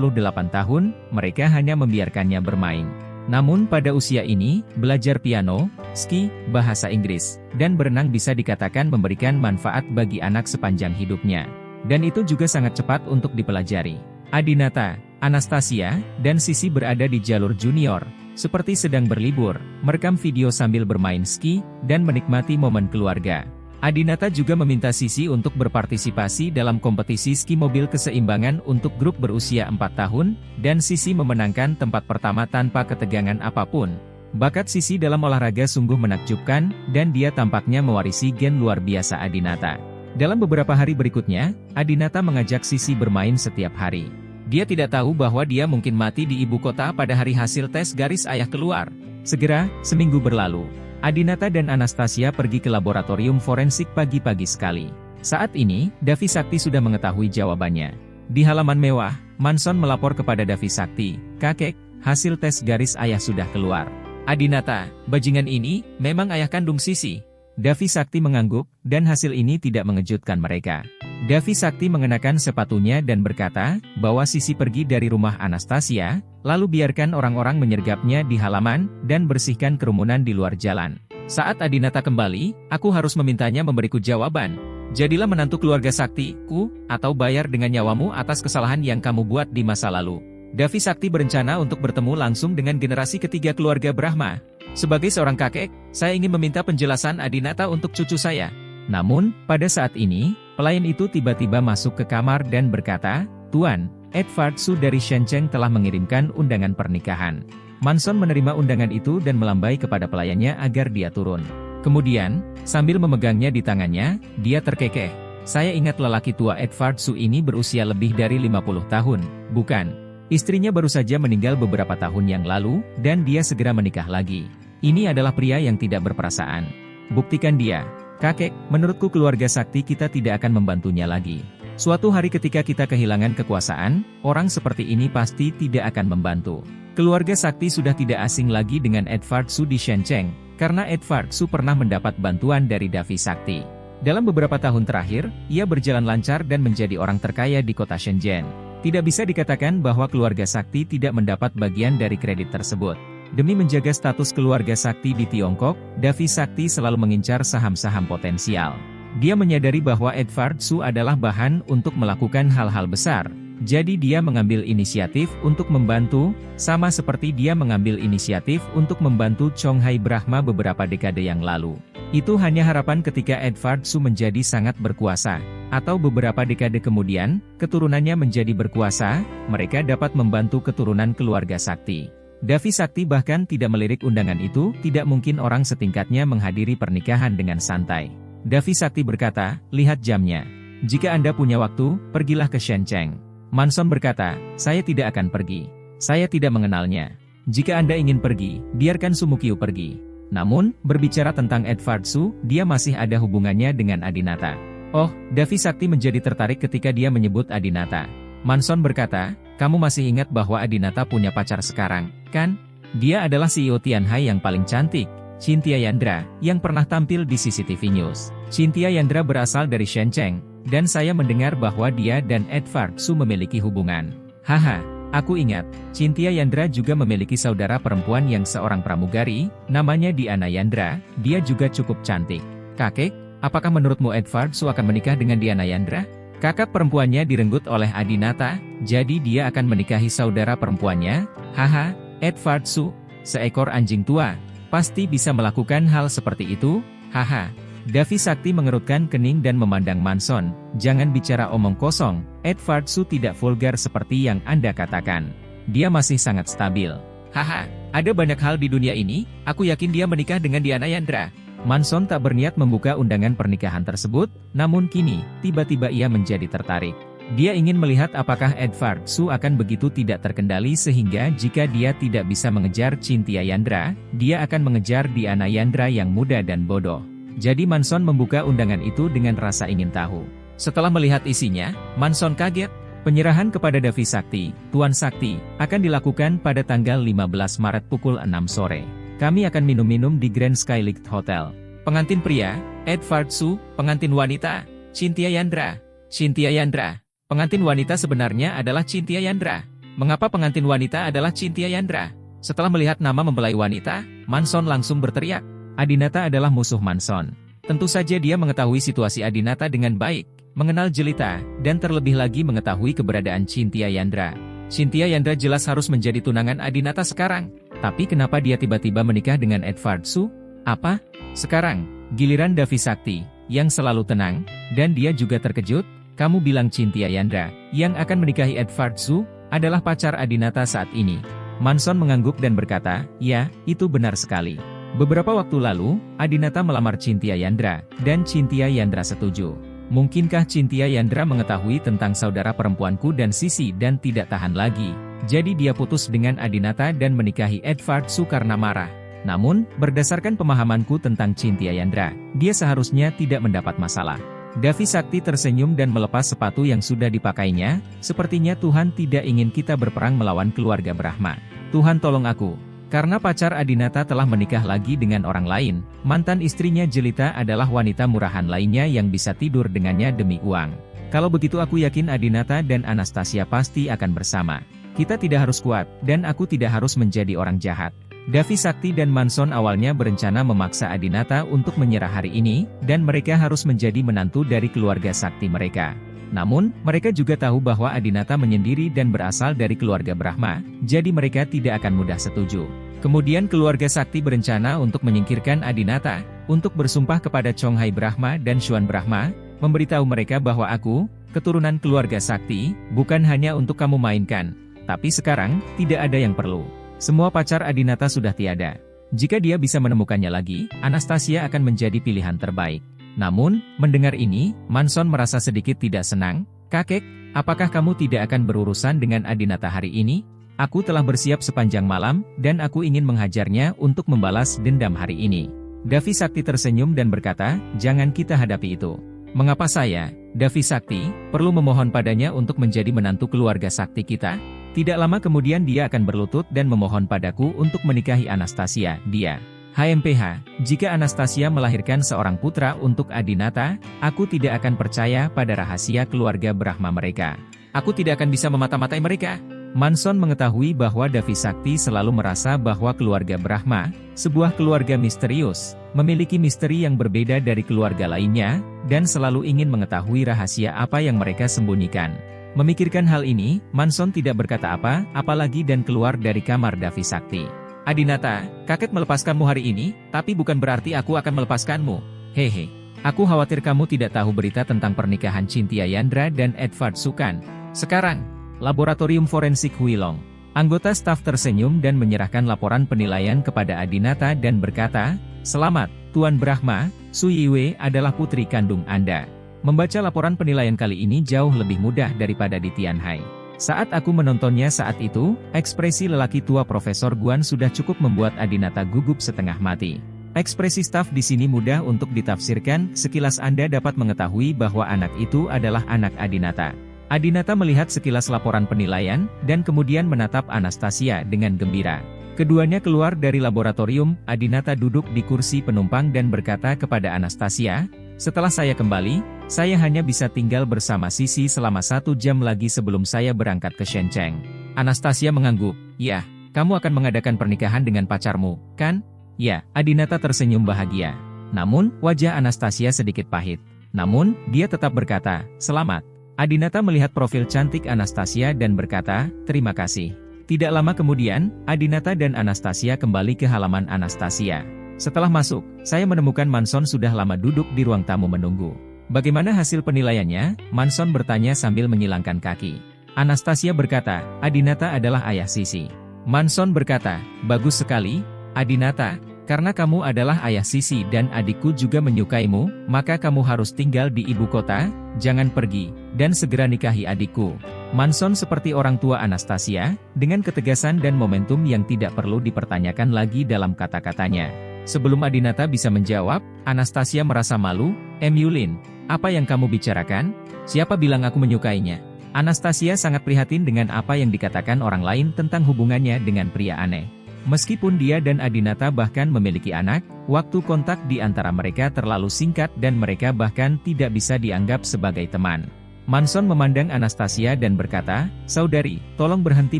tahun, mereka hanya membiarkannya bermain. Namun pada usia ini, belajar piano, ski, bahasa Inggris, dan berenang bisa dikatakan memberikan manfaat bagi anak sepanjang hidupnya. Dan itu juga sangat cepat untuk dipelajari. Adinata, Anastasia, dan Sisi berada di jalur junior, seperti sedang berlibur, merekam video sambil bermain ski, dan menikmati momen keluarga. Adinata juga meminta Sisi untuk berpartisipasi dalam kompetisi ski mobil keseimbangan untuk grup berusia 4 tahun, dan Sisi memenangkan tempat pertama tanpa ketegangan apapun. Bakat Sisi dalam olahraga sungguh menakjubkan, dan dia tampaknya mewarisi gen luar biasa Adinata. Dalam beberapa hari berikutnya, Adinata mengajak Sisi bermain setiap hari. Dia tidak tahu bahwa dia mungkin mati di ibu kota pada hari hasil tes garis ayah keluar. Segera, seminggu berlalu. Adinata dan Anastasia pergi ke laboratorium forensik pagi-pagi sekali. Saat ini, Devi Sakti sudah mengetahui jawabannya. Di halaman mewah, Manson melapor kepada Devi Sakti, "Kakek, hasil tes garis ayah sudah keluar." "Adinata, bajingan ini, memang ayah kandung Sisi." Devi Sakti mengangguk, dan hasil ini tidak mengejutkan mereka. Devi Sakti mengenakan sepatunya dan berkata, bahwa Sisi pergi dari rumah Anastasia, lalu biarkan orang-orang menyergapnya di halaman, dan bersihkan kerumunan di luar jalan. Saat Adinata kembali, aku harus memintanya memberiku jawaban. Jadilah menantu keluarga saktiku, atau bayar dengan nyawamu atas kesalahan yang kamu buat di masa lalu. Devi Sakti berencana untuk bertemu langsung dengan generasi ketiga keluarga Brahma. Sebagai seorang kakek, saya ingin meminta penjelasan Adinata untuk cucu saya. Namun, pada saat ini, pelayan itu tiba-tiba masuk ke kamar dan berkata, "Tuan, Edward Su dari Shenzhen telah mengirimkan undangan pernikahan." Manson menerima undangan itu dan melambai kepada pelayannya agar dia turun. Kemudian, sambil memegangnya di tangannya, dia terkekeh. "Saya ingat lelaki tua Edward Su ini berusia lebih dari 50 tahun, bukan? Istrinya baru saja meninggal beberapa tahun yang lalu, dan dia segera menikah lagi. Ini adalah pria yang tidak berperasaan. Buktikan dia." "Kakek, menurutku keluarga sakti kita tidak akan membantunya lagi. Suatu hari ketika kita kehilangan kekuasaan, orang seperti ini pasti tidak akan membantu." Keluarga sakti sudah tidak asing lagi dengan Edward Su di Shenzhen, karena Edward Su pernah mendapat bantuan dari Devi Sakti. Dalam beberapa tahun terakhir, ia berjalan lancar dan menjadi orang terkaya di kota Shenzhen. Tidak bisa dikatakan bahwa keluarga sakti tidak mendapat bagian dari kredit tersebut. Demi menjaga status keluarga sakti di Tiongkok, Devi Sakti selalu mengincar saham-saham potensial. Dia menyadari bahwa Edward Su adalah bahan untuk melakukan hal-hal besar. Jadi dia mengambil inisiatif untuk membantu, sama seperti dia mengambil inisiatif untuk membantu Chonghai Brahma beberapa dekade yang lalu. Itu hanya harapan ketika Edward Su menjadi sangat berkuasa, atau beberapa dekade kemudian, keturunannya menjadi berkuasa, mereka dapat membantu keturunan keluarga sakti. Devi Sakti bahkan tidak melirik undangan itu, tidak mungkin orang setingkatnya menghadiri pernikahan dengan santai. Devi Sakti berkata, "Lihat jamnya. Jika Anda punya waktu, pergilah ke Shenzhen." Manson berkata, "Saya tidak akan pergi. Saya tidak mengenalnya. Jika Anda ingin pergi, biarkan Sumukyu pergi. Namun, berbicara tentang Edward Su, dia masih ada hubungannya dengan Adinata. Oh, Davi Sakti menjadi tertarik ketika dia menyebut Adinata. Manson berkata, kamu masih ingat bahwa Adinata punya pacar sekarang, kan? Dia adalah CEO Tianhai yang paling cantik, Cynthia Yandra, yang pernah tampil di CCTV News. Cynthia Yandra berasal dari Shenzhen, dan saya mendengar bahwa dia dan Edward Su memiliki hubungan. Haha. Aku ingat, Cynthia Yandra juga memiliki saudara perempuan yang seorang pramugari, namanya Diana Yandra, dia juga cukup cantik. Kakek, apakah menurutmu Edward Su akan menikah dengan Diana Yandra? Kakak perempuannya direnggut oleh Adinata, jadi dia akan menikahi saudara perempuannya? Haha, Edward Su, seekor anjing tua, pasti bisa melakukan hal seperti itu, haha. Davi Sakti mengerutkan kening dan memandang Manson, jangan bicara omong kosong, Edward Su tidak vulgar seperti yang Anda katakan. Dia masih sangat stabil. Haha, ada banyak hal di dunia ini, aku yakin dia menikah dengan Diana Yandra. Manson tak berniat membuka undangan pernikahan tersebut, namun kini, tiba-tiba ia menjadi tertarik. Dia ingin melihat apakah Edward Su akan begitu tidak terkendali sehingga jika dia tidak bisa mengejar Cynthia Yandra, dia akan mengejar Diana Yandra yang muda dan bodoh. Jadi Manson membuka undangan itu dengan rasa ingin tahu. Setelah melihat isinya, Manson kaget. Penyerahan kepada Davi Sakti, Tuan Sakti, akan dilakukan pada tanggal 15 Maret pukul 6 sore. Kami akan minum-minum di Grand Skylight Hotel. Pengantin pria, Edward Su, pengantin wanita, Cynthia Yandra. Cynthia Yandra. Pengantin wanita sebenarnya adalah Cynthia Yandra. Mengapa pengantin wanita adalah Cynthia Yandra? Setelah melihat nama mempelai wanita, Manson langsung berteriak. Adinata adalah musuh Manson. Tentu saja dia mengetahui situasi Adinata dengan baik, mengenal jelita, dan terlebih lagi mengetahui keberadaan Cynthia Yandra. Cynthia Yandra jelas harus menjadi tunangan Adinata sekarang. Tapi kenapa dia tiba-tiba menikah dengan Edward Su? Apa? Sekarang, giliran Davi Sakti, yang selalu tenang, dan dia juga terkejut, kamu bilang Cynthia Yandra, yang akan menikahi Edward Su, adalah pacar Adinata saat ini. Manson mengangguk dan berkata, ya, itu benar sekali. Beberapa waktu lalu, Adinata melamar Cynthia Yandra, dan Cynthia Yandra setuju. Mungkinkah Cynthia Yandra mengetahui tentang saudara perempuanku dan Sisi dan tidak tahan lagi? Jadi dia putus dengan Adinata dan menikahi Edward Su karena marah. Namun, berdasarkan pemahamanku tentang Cynthia Yandra, dia seharusnya tidak mendapat masalah. Davi Sakti tersenyum dan melepas sepatu yang sudah dipakainya, sepertinya Tuhan tidak ingin kita berperang melawan keluarga Brahma. Tuhan tolong aku. Karena pacar Adinata telah menikah lagi dengan orang lain, mantan istrinya Jelita adalah wanita murahan lainnya yang bisa tidur dengannya demi uang. Kalau begitu aku yakin Adinata dan Anastasia pasti akan bersama. Kita tidak harus kuat, dan aku tidak harus menjadi orang jahat. Davi Sakti dan Manson awalnya berencana memaksa Adinata untuk menyerah hari ini, dan mereka harus menjadi menantu dari keluarga Sakti mereka. Namun, mereka juga tahu bahwa Adinata menyendiri dan berasal dari keluarga Brahma, jadi mereka tidak akan mudah setuju. Kemudian keluarga Sakti berencana untuk menyingkirkan Adinata, untuk bersumpah kepada Chonghai Brahma dan Xuan Brahma, memberitahu mereka bahwa aku, keturunan keluarga Sakti, bukan hanya untuk kamu mainkan. Tapi sekarang, tidak ada yang perlu. Semua pacar Adinata sudah tiada. Jika dia bisa menemukannya lagi, Anastasia akan menjadi pilihan terbaik. Namun, mendengar ini, Manson merasa sedikit tidak senang. Kakek, apakah kamu tidak akan berurusan dengan Adinata hari ini? Aku telah bersiap sepanjang malam, dan aku ingin menghajarnya untuk membalas dendam hari ini. Davi Sakti tersenyum dan berkata, jangan kita hadapi itu. Mengapa saya, Davi Sakti, perlu memohon padanya untuk menjadi menantu keluarga Sakti kita? Tidak lama kemudian dia akan berlutut dan memohon padaku untuk menikahi Anastasia, dia. HMPH, jika Anastasia melahirkan seorang putra untuk Adinata, aku tidak akan percaya pada rahasia keluarga Brahma mereka. Aku tidak akan bisa memata-matai mereka. Manson mengetahui bahwa Davi Sakti selalu merasa bahwa keluarga Brahma, sebuah keluarga misterius, memiliki misteri yang berbeda dari keluarga lainnya, dan selalu ingin mengetahui rahasia apa yang mereka sembunyikan. Memikirkan hal ini, Manson tidak berkata apa, apalagi dan keluar dari kamar Davi Sakti. Adinata, kakek melepaskanmu hari ini, tapi bukan berarti aku akan melepaskanmu. Hehe. Aku khawatir kamu tidak tahu berita tentang pernikahan Cynthia Yandra dan Edward Su kan? Sekarang, Laboratorium Forensik Huilong. Anggota staf tersenyum dan menyerahkan laporan penilaian kepada Adinata dan berkata, selamat, Tuan Brahma, Su Yiwei adalah putri kandung Anda. Membaca laporan penilaian kali ini jauh lebih mudah daripada di Tianhai. Saat aku menontonnya saat itu, ekspresi lelaki tua Profesor Guan sudah cukup membuat Adinata gugup setengah mati. Ekspresi staf di sini mudah untuk ditafsirkan, sekilas Anda dapat mengetahui bahwa anak itu adalah anak Adinata. Adinata melihat sekilas laporan penilaian, dan kemudian menatap Anastasia dengan gembira. Keduanya keluar dari laboratorium, Adinata duduk di kursi penumpang dan berkata kepada Anastasia, "Setelah saya kembali, saya hanya bisa tinggal bersama Sisi selama 1 jam lagi sebelum saya berangkat ke Shenzhen." Anastasia mengangguk, "Ya, kamu akan mengadakan pernikahan dengan pacarmu, kan?" "Ya," Adinata tersenyum bahagia. Namun, wajah Anastasia sedikit pahit. Namun, dia tetap berkata, "Selamat." Adinata melihat profil cantik Anastasia dan berkata, "Terima kasih." Tidak lama kemudian, Adinata dan Anastasia kembali ke halaman Anastasia. Setelah masuk, saya menemukan Manson sudah lama duduk di ruang tamu menunggu. "Bagaimana hasil penilaiannya?" Manson bertanya sambil menyilangkan kaki. Anastasia berkata, "Adinata adalah ayah Sisi." Manson berkata, "Bagus sekali, Adinata. Karena kamu adalah ayah Sisi dan adikku juga menyukaimu, maka kamu harus tinggal di ibu kota, jangan pergi, dan segera nikahi adikku." Manson seperti orang tua Anastasia, dengan ketegasan dan momentum yang tidak perlu dipertanyakan lagi dalam kata-katanya. Sebelum Adinata bisa menjawab, Anastasia merasa malu. "Yulin, apa yang kamu bicarakan? Siapa bilang aku menyukainya?" Anastasia sangat prihatin dengan apa yang dikatakan orang lain tentang hubungannya dengan pria aneh. Meskipun dia dan Adinata bahkan memiliki anak, waktu kontak di antara mereka terlalu singkat dan mereka bahkan tidak bisa dianggap sebagai teman. Manson memandang Anastasia dan berkata, "Saudari, tolong berhenti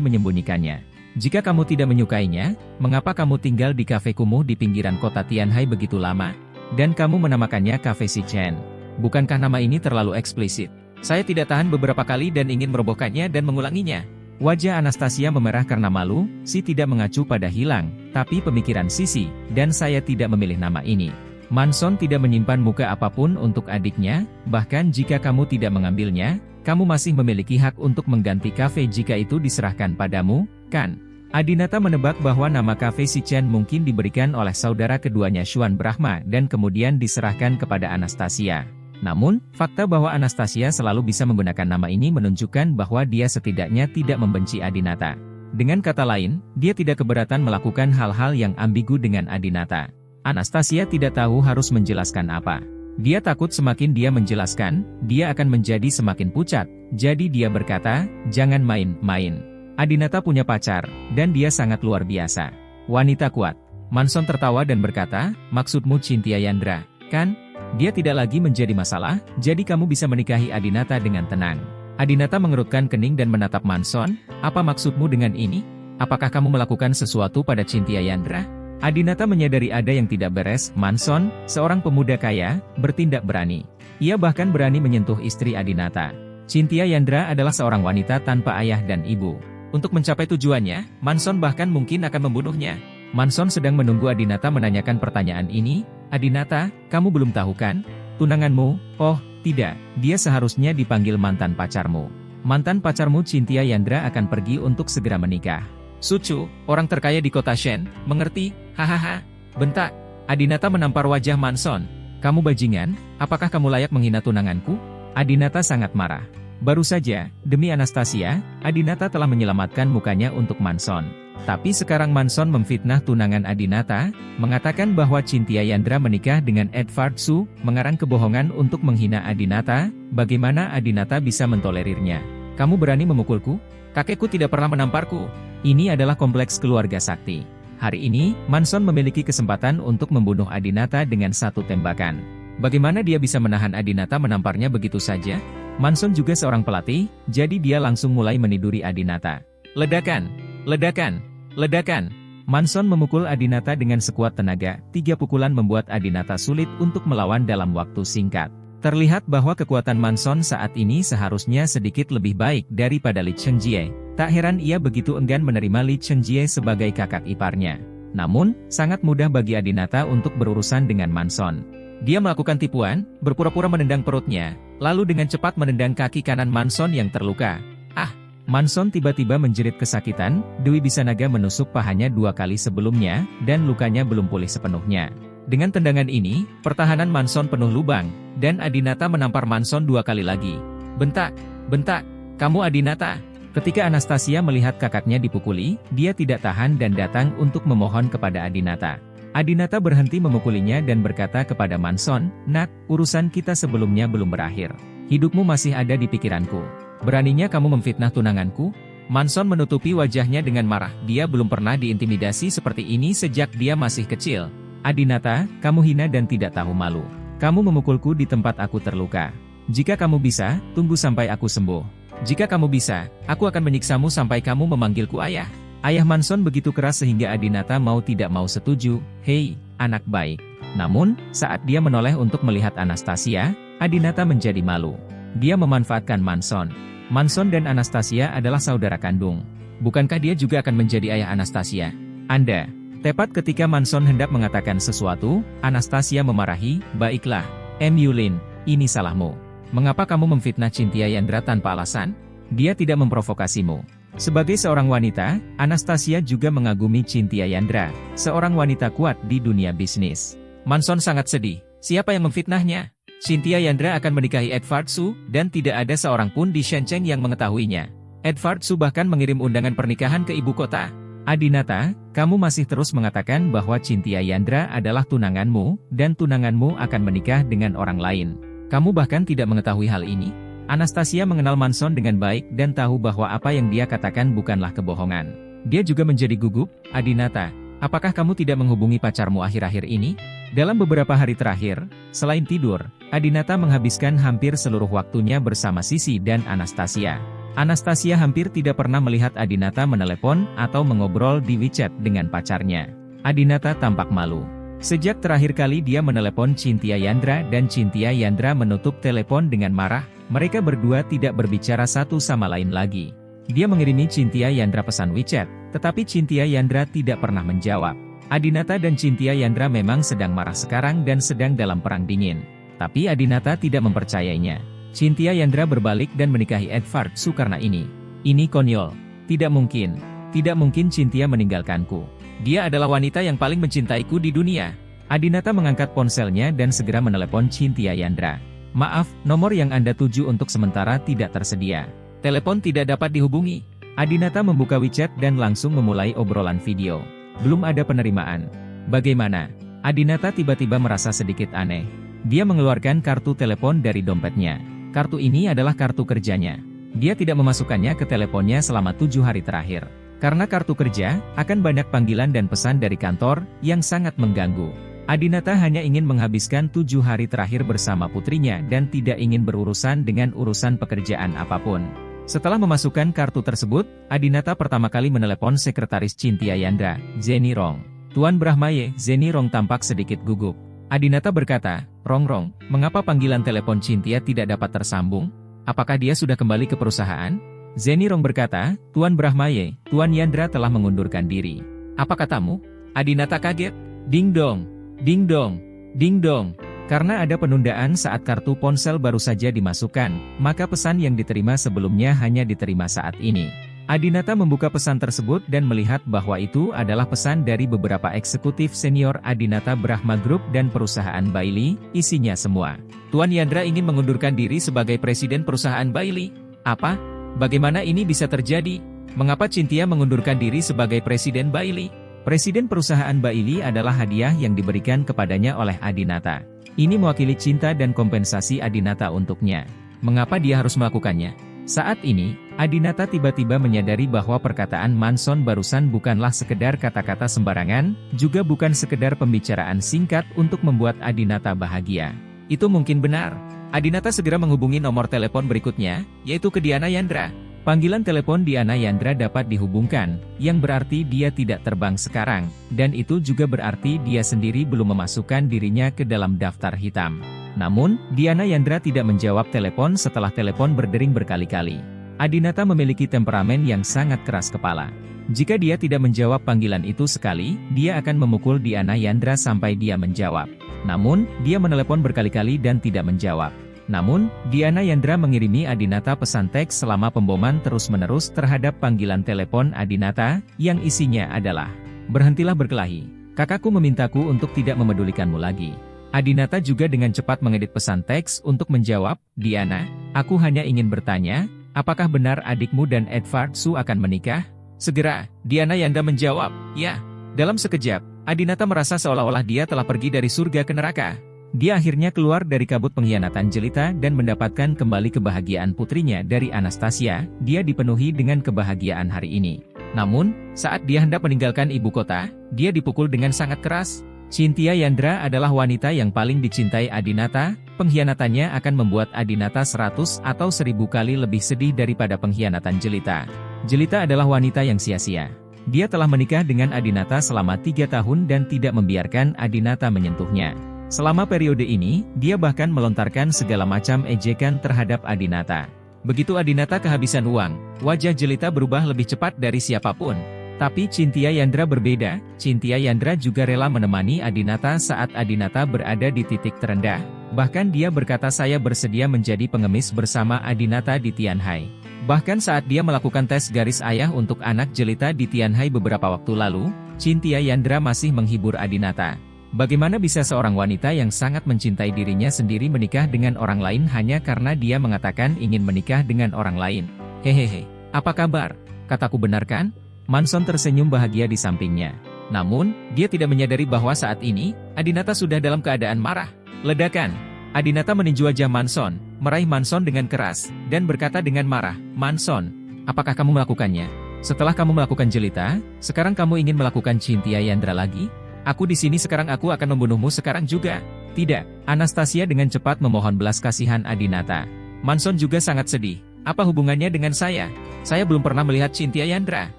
menyembunyikannya. Jika kamu tidak menyukainya, mengapa kamu tinggal di kafe kumuh di pinggiran kota Tianhai begitu lama? Dan kamu menamakannya Cafe Si Chen. Bukankah nama ini terlalu eksplisit? Saya tidak tahan beberapa kali dan ingin merobohkannya dan mengulanginya." Wajah Anastasia memerah karena malu, "Si tidak mengacu pada hilang, tapi pemikiran Sisi, dan saya tidak memilih nama ini." Manson tidak menyimpan muka apapun untuk adiknya, bahkan jika kamu tidak mengambilnya, kamu masih memiliki hak untuk mengganti kafe jika itu diserahkan padamu, kan? Adinata menebak bahwa nama kafe Si Chen mungkin diberikan oleh saudara keduanya Xuan Brahma dan kemudian diserahkan kepada Anastasia. Namun, fakta bahwa Anastasia selalu bisa menggunakan nama ini menunjukkan bahwa dia setidaknya tidak membenci Adinata. Dengan kata lain, dia tidak keberatan melakukan hal-hal yang ambigu dengan Adinata. Anastasia tidak tahu harus menjelaskan apa. Dia takut semakin dia menjelaskan, dia akan menjadi semakin pucat. Jadi dia berkata, "Jangan main-main. Adinata punya pacar, dan dia sangat luar biasa. Wanita kuat." Manson tertawa dan berkata, "Maksudmu Cynthia Yandra, kan? Dia tidak lagi menjadi masalah, jadi kamu bisa menikahi Adinata dengan tenang." Adinata mengerutkan kening dan menatap Manson, "Apa maksudmu dengan ini? Apakah kamu melakukan sesuatu pada Cynthia Yandra?" Adinata menyadari ada yang tidak beres. Manson, seorang pemuda kaya, bertindak berani. Ia bahkan berani menyentuh istri Adinata. Cynthia Yandra adalah seorang wanita tanpa ayah dan ibu. Untuk mencapai tujuannya, Manson bahkan mungkin akan membunuhnya. Manson sedang menunggu Adinata menanyakan pertanyaan ini. "Adinata, kamu belum tahu kan? Tunanganmu?" "Oh, tidak, dia seharusnya dipanggil mantan pacarmu. Mantan pacarmu Cynthia Yandra akan pergi untuk segera menikah. Sucu, orang terkaya di kota Shen, mengerti?" "Hahaha," bentak. Adinata menampar wajah Manson. "Kamu bajingan, apakah kamu layak menghina tunanganku?" Adinata sangat marah. Baru saja, demi Anastasia, Adinata telah menyelamatkan mukanya untuk Manson. Tapi sekarang Manson memfitnah tunangan Adinata, mengatakan bahwa Cynthia Yandra menikah dengan Edward Su, mengarang kebohongan untuk menghina Adinata. Bagaimana Adinata bisa mentolerirnya? "Kamu berani memukulku? Kakekku tidak pernah menamparku." Ini adalah kompleks keluarga sakti. Hari ini, Manson memiliki kesempatan untuk membunuh Adinata dengan satu tembakan. Bagaimana dia bisa menahan Adinata menamparnya begitu saja? Manson juga seorang pelatih, jadi dia langsung mulai meniduri Adinata. Ledakan! Ledakan! Ledakan! Manson memukul Adinata dengan sekuat tenaga. 3 pukulan membuat Adinata sulit untuk melawan dalam waktu singkat. Terlihat bahwa kekuatan Manson saat ini seharusnya sedikit lebih baik daripada Li Chengjie. Tak heran ia begitu enggan menerima Li Chengjie sebagai kakak iparnya. Namun, sangat mudah bagi Adinata untuk berurusan dengan Manson. Dia melakukan tipuan, berpura-pura menendang perutnya, lalu dengan cepat menendang kaki kanan Manson yang terluka. "Ah!" Manson tiba-tiba menjerit kesakitan. Dewi Bisanaga menusuk pahanya 2 kali sebelumnya, dan lukanya belum pulih sepenuhnya. Dengan tendangan ini, pertahanan Manson penuh lubang, dan Adinata menampar Manson 2 kali lagi. "Bentak! Bentak! Kamu Adinata! Ketika Anastasia melihat kakaknya dipukuli, dia tidak tahan dan datang untuk memohon kepada Adinata. Adinata berhenti memukulinya dan berkata kepada Manson, "Nak, urusan kita sebelumnya belum berakhir. Hidupmu masih ada di pikiranku. Beraninya kamu memfitnah tunanganku?" Manson menutupi wajahnya dengan marah. Dia belum pernah diintimidasi seperti ini sejak dia masih kecil. "Adinata, kamu hina dan tidak tahu malu. Kamu memukulku di tempat aku terluka. Jika kamu bisa, tunggu sampai aku sembuh. Jika kamu bisa, aku akan menyiksamu sampai kamu memanggilku ayah." Ayah Manson begitu keras sehingga Adinata mau tidak mau setuju. "Hei, anak baik." Namun, saat dia menoleh untuk melihat Anastasia, Adinata menjadi malu. Dia memanfaatkan Manson. Manson dan Anastasia adalah saudara kandung. Bukankah dia juga akan menjadi ayah Anastasia? Anda. Tepat ketika Manson hendak mengatakan sesuatu, Anastasia memarahi, "Baiklah, Yulin, ini salahmu. Mengapa kamu memfitnah Cynthia Yandra tanpa alasan? Dia tidak memprovokasimu." Sebagai seorang wanita, Anastasia juga mengagumi Cynthia Yandra, seorang wanita kuat di dunia bisnis. Manson sangat sedih. Siapa yang memfitnahnya? Cynthia Yandra akan menikahi Edward Su, dan tidak ada seorang pun di Shenzhen yang mengetahuinya. Edward Su bahkan mengirim undangan pernikahan ke ibu kota. "Adinata, kamu masih terus mengatakan bahwa Cynthia Yandra adalah tunanganmu, dan tunanganmu akan menikah dengan orang lain. Kamu bahkan tidak mengetahui hal ini?" Anastasia mengenal Manson dengan baik dan tahu bahwa apa yang dia katakan bukanlah kebohongan. Dia juga menjadi gugup. "Adinata, apakah kamu tidak menghubungi pacarmu akhir-akhir ini?" Dalam beberapa hari terakhir, selain tidur, Adinata menghabiskan hampir seluruh waktunya bersama Sisi dan Anastasia. Anastasia hampir tidak pernah melihat Adinata menelepon atau mengobrol di WeChat dengan pacarnya. Adinata tampak malu. Sejak terakhir kali dia menelepon Cynthia Yandra dan Cynthia Yandra menutup telepon dengan marah, mereka berdua tidak berbicara satu sama lain lagi. Dia mengirimi Cynthia Yandra pesan WeChat, tetapi Cynthia Yandra tidak pernah menjawab. Adinata dan Cynthia Yandra memang sedang marah sekarang dan sedang dalam perang dingin. Tapi Adinata tidak mempercayainya. Cynthia Yandra berbalik dan menikahi Edward Su karena ini. "Ini konyol. Tidak mungkin. Tidak mungkin Cynthia meninggalkanku. Dia adalah wanita yang paling mencintaiku di dunia." Adinata mengangkat ponselnya dan segera menelepon Cynthia Yandra. "Maaf, nomor yang Anda tuju untuk sementara tidak tersedia. Telepon tidak dapat dihubungi." Adinata membuka WeChat dan langsung memulai obrolan video. Belum ada penerimaan. "Bagaimana?" Adinata tiba-tiba merasa sedikit aneh. Dia mengeluarkan kartu telepon dari dompetnya. Kartu ini adalah kartu kerjanya. Dia tidak memasukkannya ke teleponnya selama 7 hari terakhir. Karena kartu kerja, akan banyak panggilan dan pesan dari kantor, yang sangat mengganggu. Adinata hanya ingin menghabiskan 7 hari terakhir bersama putrinya dan tidak ingin berurusan dengan urusan pekerjaan apapun. Setelah memasukkan kartu tersebut, Adinata pertama kali menelepon sekretaris Cynthia Yandra, Jenny Rong. "Tuan Brahmaye." Jenny Rong tampak sedikit gugup. Adinata berkata, "Rong, mengapa panggilan telepon Cynthia tidak dapat tersambung? Apakah dia sudah kembali ke perusahaan?" Jenny Rong berkata, "Tuan Brahmaye, Tuan Yandra telah mengundurkan diri." "Apa katamu?" Adinata kaget. Ding dong, ding dong, ding dong. Karena ada penundaan saat kartu ponsel baru saja dimasukkan, maka pesan yang diterima sebelumnya hanya diterima saat ini. Adinata membuka pesan tersebut dan melihat bahwa itu adalah pesan dari beberapa eksekutif senior Adinata Brahma Group dan perusahaan Bailey, isinya semua. "Tuan Yandra ingin mengundurkan diri sebagai presiden perusahaan Bailey." "Apa? Bagaimana ini bisa terjadi? Mengapa Cynthia mengundurkan diri sebagai presiden Bailey?" Presiden perusahaan Bailey adalah hadiah yang diberikan kepadanya oleh Adinata. Ini mewakili cinta dan kompensasi Adinata untuknya. Mengapa dia harus melakukannya? Saat ini, Adinata tiba-tiba menyadari bahwa perkataan Manson barusan bukanlah sekedar kata-kata sembarangan, juga bukan sekedar pembicaraan singkat untuk membuat Adinata bahagia. Itu mungkin benar. Adinata segera menghubungi nomor telepon berikutnya, yaitu ke Diana Yandra. Panggilan telepon Diana Yandra dapat dihubungkan, yang berarti dia tidak terbang sekarang, dan itu juga berarti dia sendiri belum memasukkan dirinya ke dalam daftar hitam. Namun, Diana Yandra tidak menjawab telepon setelah telepon berdering berkali-kali. Adinata memiliki temperamen yang sangat keras kepala. Jika dia tidak menjawab panggilan itu sekali, dia akan memukul Diana Yandra sampai dia menjawab. Namun, dia menelepon berkali-kali dan tidak menjawab. Namun, Diana Yandra mengirimi Adinata pesan teks selama pemboman terus-menerus terhadap panggilan telepon Adinata, yang isinya adalah, "Berhentilah berkelahi. Kakakku memintaku untuk tidak memedulikanmu lagi." Adinata juga dengan cepat mengedit pesan teks untuk menjawab, "Diana, aku hanya ingin bertanya, apakah benar adikmu dan Edward Su akan menikah? Segera, Diana Yanda menjawab, ya. Dalam sekejap, Adinata merasa seolah-olah dia telah pergi dari surga ke neraka. Dia akhirnya keluar dari kabut pengkhianatan jelita dan mendapatkan kembali kebahagiaan putrinya dari Anastasia. Dia dipenuhi dengan kebahagiaan hari ini. Namun, saat dia hendak meninggalkan ibu kota, dia dipukul dengan sangat keras. Cynthia Yandra adalah wanita yang paling dicintai Adinata. Pengkhianatannya akan membuat Adinata 100 atau 1000 kali lebih sedih daripada pengkhianatan jelita. Jelita adalah wanita yang sia-sia. Dia telah menikah dengan Adinata selama 3 tahun dan tidak membiarkan Adinata menyentuhnya. Selama periode ini, dia bahkan melontarkan segala macam ejekan terhadap Adinata. Begitu Adinata kehabisan uang, wajah jelita berubah lebih cepat dari siapapun. Tapi Cynthia Yandra berbeda. Cynthia Yandra juga rela menemani Adinata saat Adinata berada di titik terendah. Bahkan dia berkata saya bersedia menjadi pengemis bersama Adinata di Tianhai. Bahkan saat dia melakukan tes garis ayah untuk anak jelita di Tianhai beberapa waktu lalu, Cynthia Yandra masih menghibur Adinata. Bagaimana bisa seorang wanita yang sangat mencintai dirinya sendiri menikah dengan orang lain hanya karena dia mengatakan ingin menikah dengan orang lain? Hehehe, apa kabar? Kataku benar kan? Manson tersenyum bahagia di sampingnya. Namun, dia tidak menyadari bahwa saat ini, Adinata sudah dalam keadaan marah. Ledakan. Adinata meninju wajah Manson, meraih Manson dengan keras, dan berkata dengan marah, Manson, apakah kamu melakukannya? Setelah kamu melakukan jelita, sekarang kamu ingin melakukan Cynthia Yandra lagi? Aku di sini sekarang, aku akan membunuhmu sekarang juga. Tidak, Anastasia dengan cepat memohon belas kasihan Adinata. Manson juga sangat sedih. Apa hubungannya dengan saya? Saya belum pernah melihat Cynthia Yandra.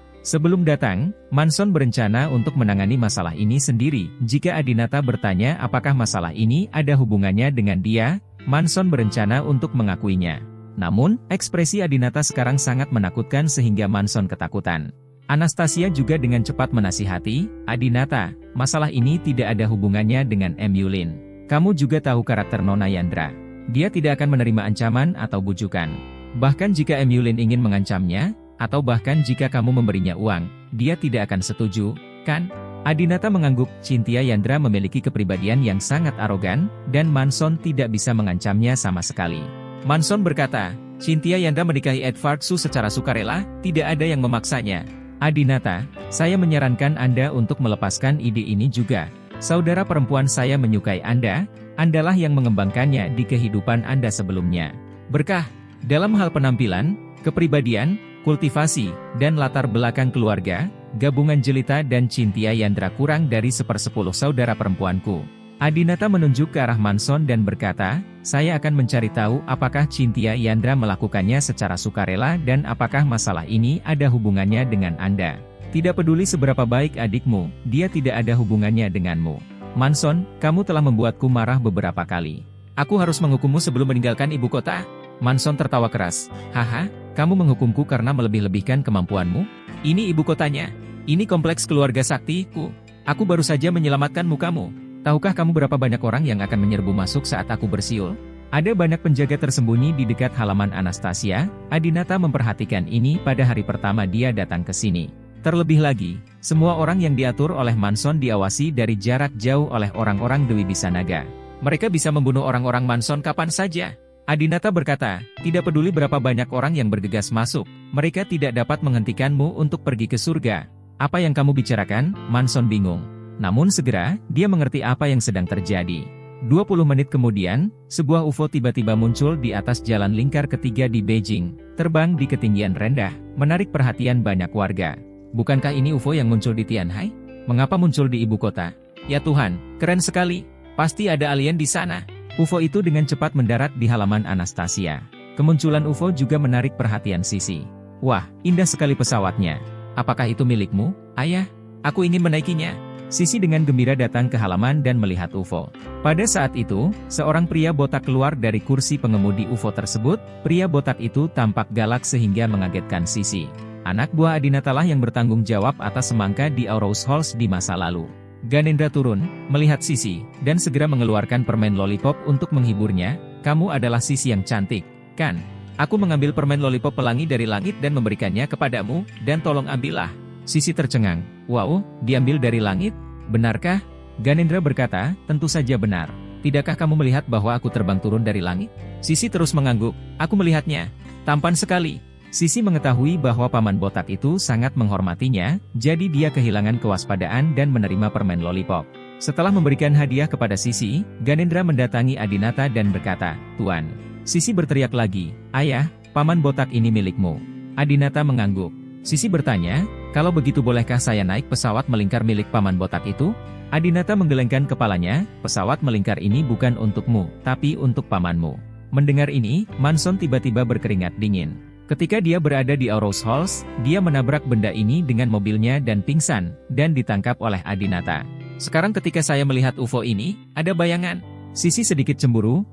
Sebelum datang, Manson berencana untuk menangani masalah ini sendiri. Jika Adinata bertanya apakah masalah ini ada hubungannya dengan dia, Manson berencana untuk mengakuinya. Namun, ekspresi Adinata sekarang sangat menakutkan sehingga Manson ketakutan. Anastasia juga dengan cepat menasihati, Adinata, masalah ini tidak ada hubungannya dengan Emyulin. Kamu juga tahu karakter Nona Yandra. Dia tidak akan menerima ancaman atau bujukan. Bahkan jika Emyulin ingin mengancamnya, atau bahkan jika kamu memberinya uang, dia tidak akan setuju, kan? Adinata mengangguk. Cynthia Yandra memiliki kepribadian yang sangat arogan, dan Manson tidak bisa mengancamnya sama sekali. Manson berkata, Cynthia Yandra menikahi Edward Su secara sukarela, tidak ada yang memaksanya. Adinata, saya menyarankan Anda untuk melepaskan ide ini juga. Saudara perempuan saya menyukai Anda, Andalah yang mengembangkannya di kehidupan Anda sebelumnya. Berkah, dalam hal penampilan, kepribadian, kultivasi, dan latar belakang keluarga, gabungan Jelita dan Cynthia Yandra kurang dari 1/10 saudara perempuanku. Adinata menunjuk ke arah Manson dan berkata, saya akan mencari tahu apakah Cynthia Yandra melakukannya secara sukarela dan apakah masalah ini ada hubungannya dengan Anda. Tidak peduli seberapa baik adikmu, dia tidak ada hubungannya denganmu. Manson, kamu telah membuatku marah beberapa kali. Aku harus menghukummu sebelum meninggalkan ibu kota? Manson tertawa keras. Haha, kamu menghukumku karena melebih-lebihkan kemampuanmu? Ini ibu kotanya. Ini kompleks keluarga saktiku. Aku baru saja menyelamatkanmu kamu. Tahukah kamu berapa banyak orang yang akan menyerbu masuk saat aku bersiul? Ada banyak penjaga tersembunyi di dekat halaman Anastasia. Adinata memperhatikan ini pada hari pertama dia datang ke sini. Terlebih lagi, semua orang yang diatur oleh Manson diawasi dari jarak jauh oleh orang-orang Dewi Bisanaga. Mereka bisa membunuh orang-orang Manson kapan saja. Adinata berkata, tidak peduli berapa banyak orang yang bergegas masuk, mereka tidak dapat menghentikanmu untuk pergi ke surga. Apa yang kamu bicarakan? Manson bingung. Namun segera, dia mengerti apa yang sedang terjadi. 20 menit kemudian, sebuah UFO tiba-tiba muncul di atas jalan lingkar ketiga di Beijing, terbang di ketinggian rendah, menarik perhatian banyak warga. Bukankah ini UFO yang muncul di Tianhai? Mengapa muncul di ibu kota? Ya Tuhan, keren sekali. Pasti ada alien di sana. UFO itu dengan cepat mendarat di halaman Anastasia. Kemunculan UFO juga menarik perhatian Sisi. Wah, indah sekali pesawatnya. Apakah itu milikmu, Ayah? Aku ingin menaikinya. Sisi dengan gembira datang ke halaman dan melihat UFO. Pada saat itu, seorang pria botak keluar dari kursi pengemudi UFO tersebut. Pria botak itu tampak galak sehingga mengagetkan Sisi. Anak buah Adinata lah yang bertanggung jawab atas semangka di Aurous Halls di masa lalu. Ganendra turun, melihat Sisi, dan segera mengeluarkan permen lollipop untuk menghiburnya. Kamu adalah Sisi yang cantik, kan? Aku mengambil permen lollipop pelangi dari langit dan memberikannya kepadamu, dan tolong ambillah. Sisi tercengang. Wow, diambil dari langit? Benarkah? Ganendra berkata, tentu saja benar. Tidakkah kamu melihat bahwa aku terbang turun dari langit? Sisi terus mengangguk. Aku melihatnya. Tampan sekali. Sisi mengetahui bahwa Paman Botak itu sangat menghormatinya, jadi dia kehilangan kewaspadaan dan menerima permen lollipop. Setelah memberikan hadiah kepada Sisi, Ganendra mendatangi Adinata dan berkata, "Tuan." Sisi berteriak lagi, "Ayah, Paman Botak ini milikmu." Adinata mengangguk. Sisi bertanya, "Kalau begitu bolehkah saya naik pesawat melingkar milik Paman Botak itu?" Adinata menggelengkan kepalanya, "Pesawat melingkar ini bukan untukmu, tapi untuk pamanmu." Mendengar ini, Manson tiba-tiba berkeringat dingin. Ketika dia berada di Aurous Halls, dia menabrak benda ini dengan mobilnya dan pingsan, dan ditangkap oleh Adinata. "Sekarang ketika saya melihat UFO ini, ada bayangan." Sisi sedikit cemburu,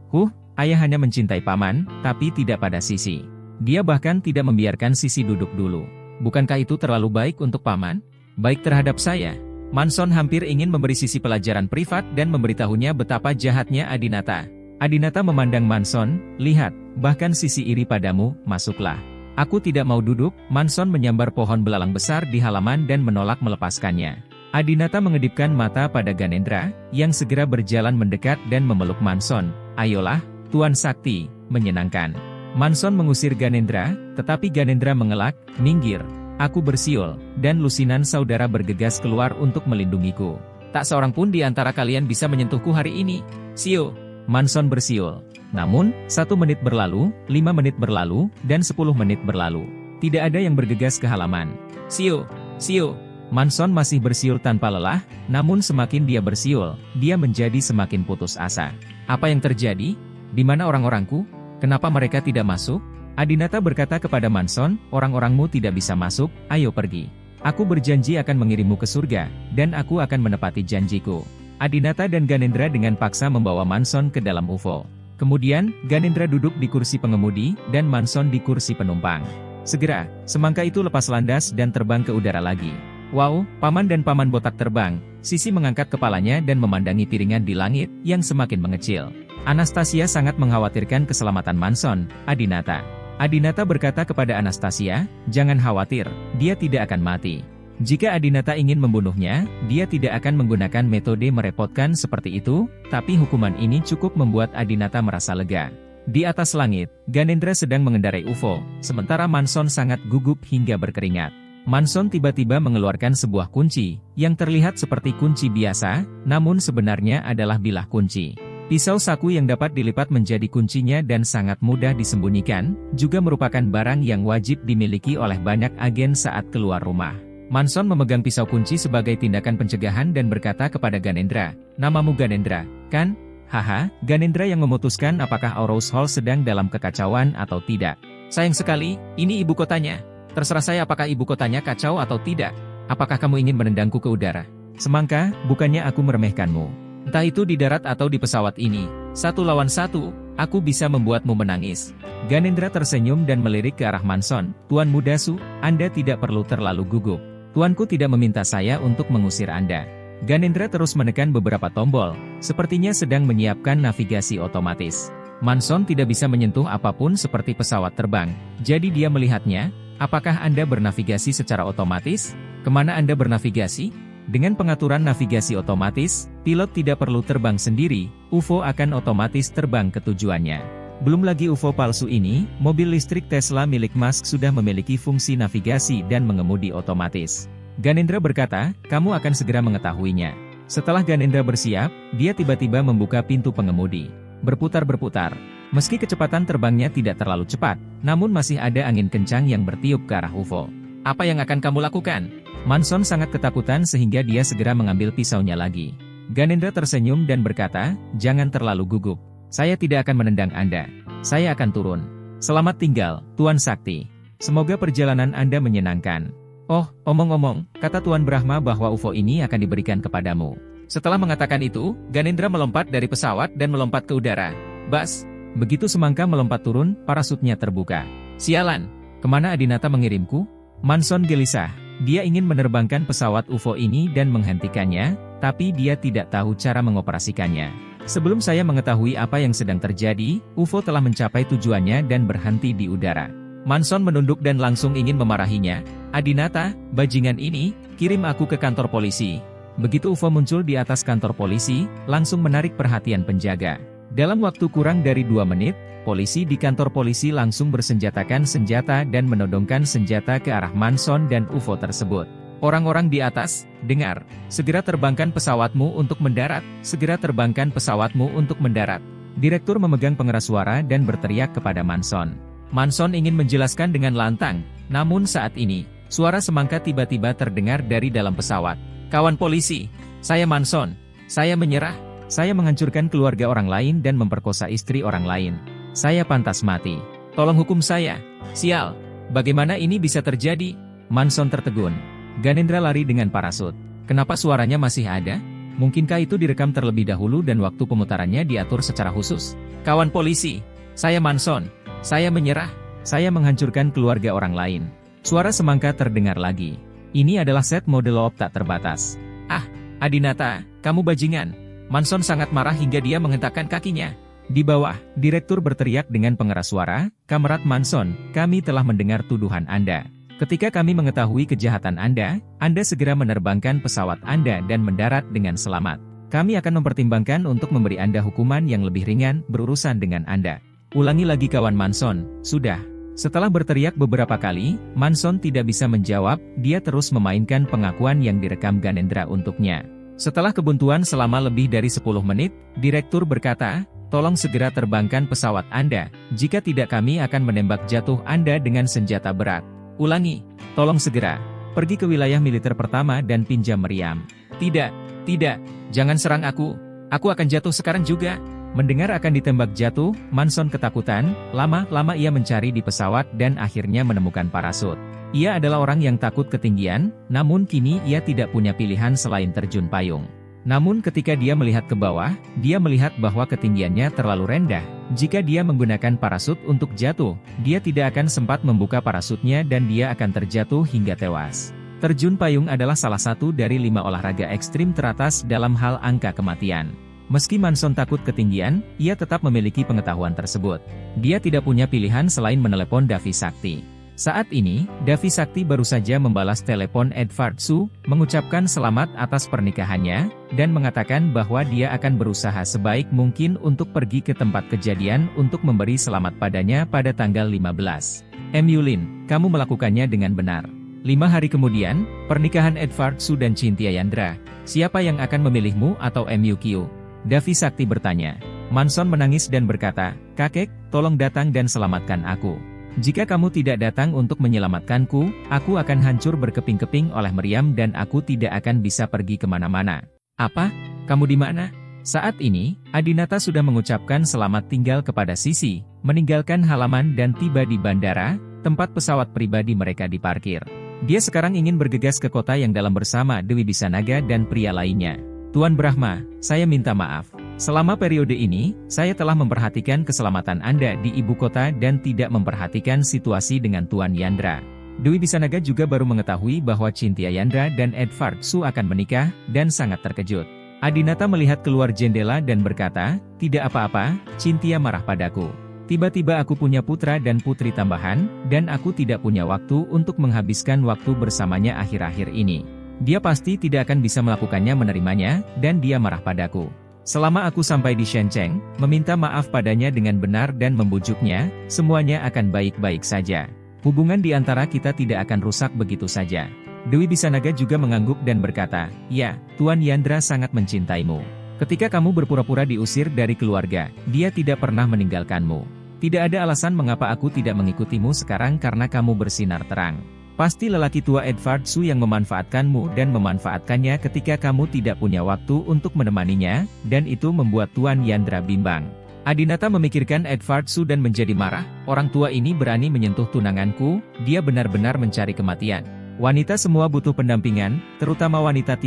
ayah hanya mencintai paman, tapi tidak pada Sisi. Dia bahkan tidak membiarkan Sisi duduk dulu. Bukankah itu terlalu baik untuk paman? Baik terhadap saya. Manson hampir ingin memberi Sisi pelajaran privat dan memberitahunya betapa jahatnya Adinata. Adinata memandang Manson, "Lihat, bahkan Sisi iri padamu, masuklah." "Aku tidak mau duduk." Manson menyambar pohon belalang besar di halaman dan menolak melepaskannya. Adinata mengedipkan mata pada Ganendra, yang segera berjalan mendekat dan memeluk Manson. "Ayolah, Tuan Sakti," menyenangkan. Manson mengusir Ganendra, tetapi Ganendra mengelak, "Minggir. Aku bersiul," dan lusinan saudara bergegas keluar untuk melindungiku. "Tak seorang pun di antara kalian bisa menyentuhku hari ini. Siu." Manson bersiul. Namun, 1 menit berlalu, 5 menit berlalu, dan 10 menit berlalu. Tidak ada yang bergegas ke halaman. "Siu, siu." Manson masih bersiul tanpa lelah, namun semakin dia bersiul, dia menjadi semakin putus asa. "Apa yang terjadi? Di mana orang-orangku? Kenapa mereka tidak masuk?" Adinata berkata kepada Manson, "Orang-orangmu tidak bisa masuk, ayo pergi. Aku berjanji akan mengirimmu ke surga, dan aku akan menepati janjiku." Adinata dan Ganendra dengan paksa membawa Manson ke dalam UFO. Kemudian, Ganendra duduk di kursi pengemudi, dan Manson di kursi penumpang. Segera, semangka itu lepas landas dan terbang ke udara lagi. "Wow, Paman dan Paman Botak terbang." Sisi mengangkat kepalanya dan memandangi piringan di langit, yang semakin mengecil. Anastasia sangat mengkhawatirkan keselamatan Manson, Adinata. Adinata berkata kepada Anastasia, "Jangan khawatir, dia tidak akan mati." Jika Adinata ingin membunuhnya, dia tidak akan menggunakan metode merepotkan seperti itu, tapi hukuman ini cukup membuat Adinata merasa lega. Di atas langit, Ganendra sedang mengendarai UFO, sementara Manson sangat gugup hingga berkeringat. Manson tiba-tiba mengeluarkan sebuah kunci, yang terlihat seperti kunci biasa, namun sebenarnya adalah bilah kunci. Pisau saku yang dapat dilipat menjadi kuncinya dan sangat mudah disembunyikan, juga merupakan barang yang wajib dimiliki oleh banyak agen saat keluar rumah. Manson memegang pisau kunci sebagai tindakan pencegahan dan berkata kepada Ganendra, "Namamu Ganendra, kan?" "Haha." Ganendra yang memutuskan apakah Aurous Hall sedang dalam kekacauan atau tidak. "Sayang sekali, ini ibu kotanya. Terserah saya apakah ibu kotanya kacau atau tidak. Apakah kamu ingin menendangku ke udara?" "Semangka, bukannya aku meremehkanmu. Entah itu di darat atau di pesawat ini. 1 lawan 1, aku bisa membuatmu menangis." Ganendra tersenyum dan melirik ke arah Manson. "Tuan Muda Su, Anda tidak perlu terlalu gugup. Tuanku tidak meminta saya untuk mengusir Anda." Ganendra terus menekan beberapa tombol, sepertinya sedang menyiapkan navigasi otomatis. Manson tidak bisa menyentuh apapun seperti pesawat terbang, jadi dia melihatnya. "Apakah Anda bernavigasi secara otomatis? Kemana Anda bernavigasi?" Dengan pengaturan navigasi otomatis, pilot tidak perlu terbang sendiri, UFO akan otomatis terbang ke tujuannya. Belum lagi UFO palsu ini, mobil listrik Tesla milik Musk sudah memiliki fungsi navigasi dan mengemudi otomatis. Ganendra berkata, "Kamu akan segera mengetahuinya." Setelah Ganendra bersiap, dia tiba-tiba membuka pintu pengemudi. Berputar-berputar. Meski kecepatan terbangnya tidak terlalu cepat, namun masih ada angin kencang yang bertiup ke arah UFO. "Apa yang akan kamu lakukan?" Manson sangat ketakutan sehingga dia segera mengambil pisaunya lagi. Ganendra tersenyum dan berkata, "Jangan terlalu gugup. Saya tidak akan menendang Anda. Saya akan turun. Selamat tinggal, Tuan Sakti. Semoga perjalanan Anda menyenangkan." "Oh, omong-omong, kata Tuan Brahma bahwa UFO ini akan diberikan kepadamu." Setelah mengatakan itu, Ganendra melompat dari pesawat dan melompat ke udara. Bas! Begitu semangka melompat turun, parasutnya terbuka. "Sialan! Kemana Adinata mengirimku?" Manson gelisah. Dia ingin menerbangkan pesawat UFO ini dan menghentikannya, tapi dia tidak tahu cara mengoperasikannya. "Sebelum saya mengetahui apa yang sedang terjadi, UFO telah mencapai tujuannya dan berhenti di udara." Manson menunduk dan langsung ingin memarahinya. "Adinata, bajingan ini, kirim aku ke kantor polisi." Begitu UFO muncul di atas kantor polisi, langsung menarik perhatian penjaga. Dalam waktu kurang dari 2 menit, polisi di kantor polisi langsung bersenjatakan senjata dan menodongkan senjata ke arah Manson dan UFO tersebut. Orang-orang di atas, dengar, segera terbangkan pesawatmu untuk mendarat, segera terbangkan pesawatmu untuk mendarat. Direktur memegang pengeras suara dan berteriak kepada Manson. Manson ingin menjelaskan dengan lantang, namun saat ini, suara semangka tiba-tiba terdengar dari dalam pesawat. Kawan polisi, saya Manson, saya menyerah, saya menghancurkan keluarga orang lain dan memperkosa istri orang lain. Saya pantas mati. Tolong hukum saya. Sial, bagaimana ini bisa terjadi? Manson tertegun. Ganendra lari dengan parasut. Kenapa suaranya masih ada? Mungkinkah itu direkam terlebih dahulu dan waktu pemutarannya diatur secara khusus? Kawan polisi, saya Manson. Saya menyerah. Saya menghancurkan keluarga orang lain. Suara semangka terdengar lagi. Ini adalah set mode loop tak terbatas. Ah, Adinata, kamu bajingan. Manson sangat marah hingga dia menghentakkan kakinya. Di bawah, direktur berteriak dengan pengeras suara, Kamrat Manson, kami telah mendengar tuduhan Anda. Ketika kami mengetahui kejahatan Anda segera menerbangkan pesawat Anda dan mendarat dengan selamat. Kami akan mempertimbangkan untuk memberi Anda hukuman yang lebih ringan berurusan dengan Anda. Ulangi lagi kawan Manson, sudah. Setelah berteriak beberapa kali, Manson tidak bisa menjawab, dia terus memainkan pengakuan yang direkam Ganendra untuknya. Setelah kebuntuan selama lebih dari 10 menit, direktur berkata, tolong segera terbangkan pesawat Anda, jika tidak kami akan menembak jatuh Anda dengan senjata berat. Ulangi, tolong segera, pergi ke wilayah militer pertama dan pinjam meriam. Tidak, jangan serang aku akan jatuh sekarang juga. Mendengar akan ditembak jatuh, Manson ketakutan, lama-lama ia mencari di pesawat dan akhirnya menemukan parasut. Ia adalah orang yang takut ketinggian, namun kini ia tidak punya pilihan selain terjun payung. Namun ketika dia melihat ke bawah, dia melihat bahwa ketinggiannya terlalu rendah. Jika dia menggunakan parasut untuk jatuh, dia tidak akan sempat membuka parasutnya dan dia akan terjatuh hingga tewas. Terjun payung adalah salah satu dari 5 olahraga ekstrim teratas dalam hal angka kematian. Meski Manson takut ketinggian, ia tetap memiliki pengetahuan tersebut. Dia tidak punya pilihan selain menelepon Davi Sakti. Saat ini, Davi Sakti baru saja membalas telepon Edvard Su, mengucapkan selamat atas pernikahannya, dan mengatakan bahwa dia akan berusaha sebaik mungkin untuk pergi ke tempat kejadian untuk memberi selamat padanya pada tanggal 15. Yulin, kamu melakukannya dengan benar. 5 hari kemudian, pernikahan Edvard Su dan Cynthia Yandra. Siapa yang akan memilihmu atau MUQ? Davi Sakti bertanya. Manson menangis dan berkata, kakek, tolong datang dan selamatkan aku. Jika kamu tidak datang untuk menyelamatkanku, aku akan hancur berkeping-keping oleh meriam dan aku tidak akan bisa pergi kemana-mana. Apa? Kamu di mana? Saat ini, Adinata sudah mengucapkan selamat tinggal kepada Sisi, meninggalkan halaman dan tiba di bandara, tempat pesawat pribadi mereka diparkir. Dia sekarang ingin bergegas ke kota yang dalam bersama Dewi Bisanaga dan pria lainnya. Tuan Brahma, saya minta maaf. Selama periode ini, saya telah memperhatikan keselamatan Anda di ibu kota dan tidak memperhatikan situasi dengan Tuan Yandra. Dewi Bisanaga juga baru mengetahui bahwa Cynthia Yandra dan Edvard Su akan menikah, dan sangat terkejut. Adinata melihat keluar jendela dan berkata, tidak apa-apa, Cynthia marah padaku. Tiba-tiba aku punya putra dan putri tambahan, dan aku tidak punya waktu untuk menghabiskan waktu bersamanya akhir-akhir ini. Dia pasti tidak akan bisa melakukannya menerimanya, dan dia marah padaku. Selama aku sampai di Shenzhen, meminta maaf padanya dengan benar dan membujuknya, semuanya akan baik-baik saja. Hubungan di antara kita tidak akan rusak begitu saja. Dewi Bisanaga juga mengangguk dan berkata, ya, Tuan Yandra sangat mencintaimu. Ketika kamu berpura-pura diusir dari keluarga, dia tidak pernah meninggalkanmu. Tidak ada alasan mengapa aku tidak mengikutimu sekarang karena kamu bersinar terang. Pasti lelaki tua Edvard Su yang memanfaatkanmu dan memanfaatkannya ketika kamu tidak punya waktu untuk menemaninya, dan itu membuat Tuan Yandra bimbang. Adinata memikirkan Edvard Su dan menjadi marah, orang tua ini berani menyentuh tunanganku, dia benar-benar mencari kematian. Wanita semua butuh pendampingan, terutama wanita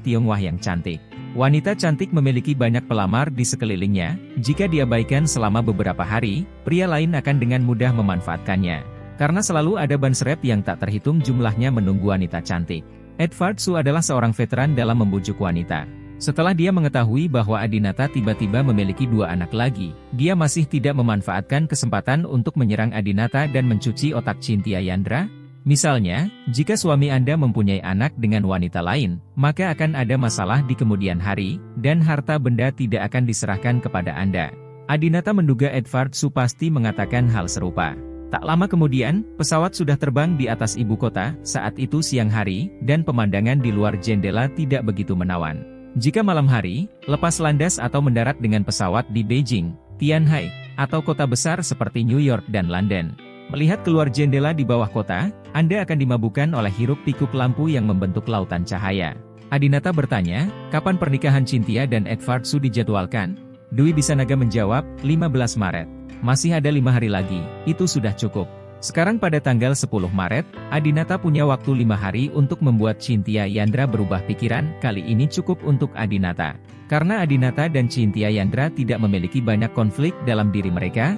Tionghoa yang cantik. Wanita cantik memiliki banyak pelamar di sekelilingnya, jika diabaikan selama beberapa hari, pria lain akan dengan mudah memanfaatkannya. Karena selalu ada ban serep yang tak terhitung jumlahnya menunggu wanita cantik. Edvard Su adalah seorang veteran dalam membujuk wanita. Setelah dia mengetahui bahwa Adinata tiba-tiba memiliki 2 anak lagi, dia masih tidak memanfaatkan kesempatan untuk menyerang Adinata dan mencuci otak Cynthia Yandra. Misalnya, jika suami Anda mempunyai anak dengan wanita lain, maka akan ada masalah di kemudian hari, dan harta benda tidak akan diserahkan kepada Anda. Adinata menduga Edvard Su pasti mengatakan hal serupa. Tak lama kemudian, pesawat sudah terbang di atas ibu kota, saat itu siang hari, dan pemandangan di luar jendela tidak begitu menawan. Jika malam hari, lepas landas atau mendarat dengan pesawat di Beijing, Tianhai, atau kota besar seperti New York dan London. Melihat keluar jendela di bawah kota, Anda akan dimabukkan oleh hiruk-pikuk lampu yang membentuk lautan cahaya. Adinata bertanya, kapan pernikahan Cynthia dan Edvard Su dijadwalkan? Dwi Bisanaga menjawab, 15 Maret. Masih ada 5 hari lagi, itu sudah cukup. Sekarang pada tanggal 10 Maret, Adinata punya waktu 5 hari untuk membuat Cynthia Yandra berubah pikiran, kali ini cukup untuk Adinata. Karena Adinata dan Cynthia Yandra tidak memiliki banyak konflik dalam diri mereka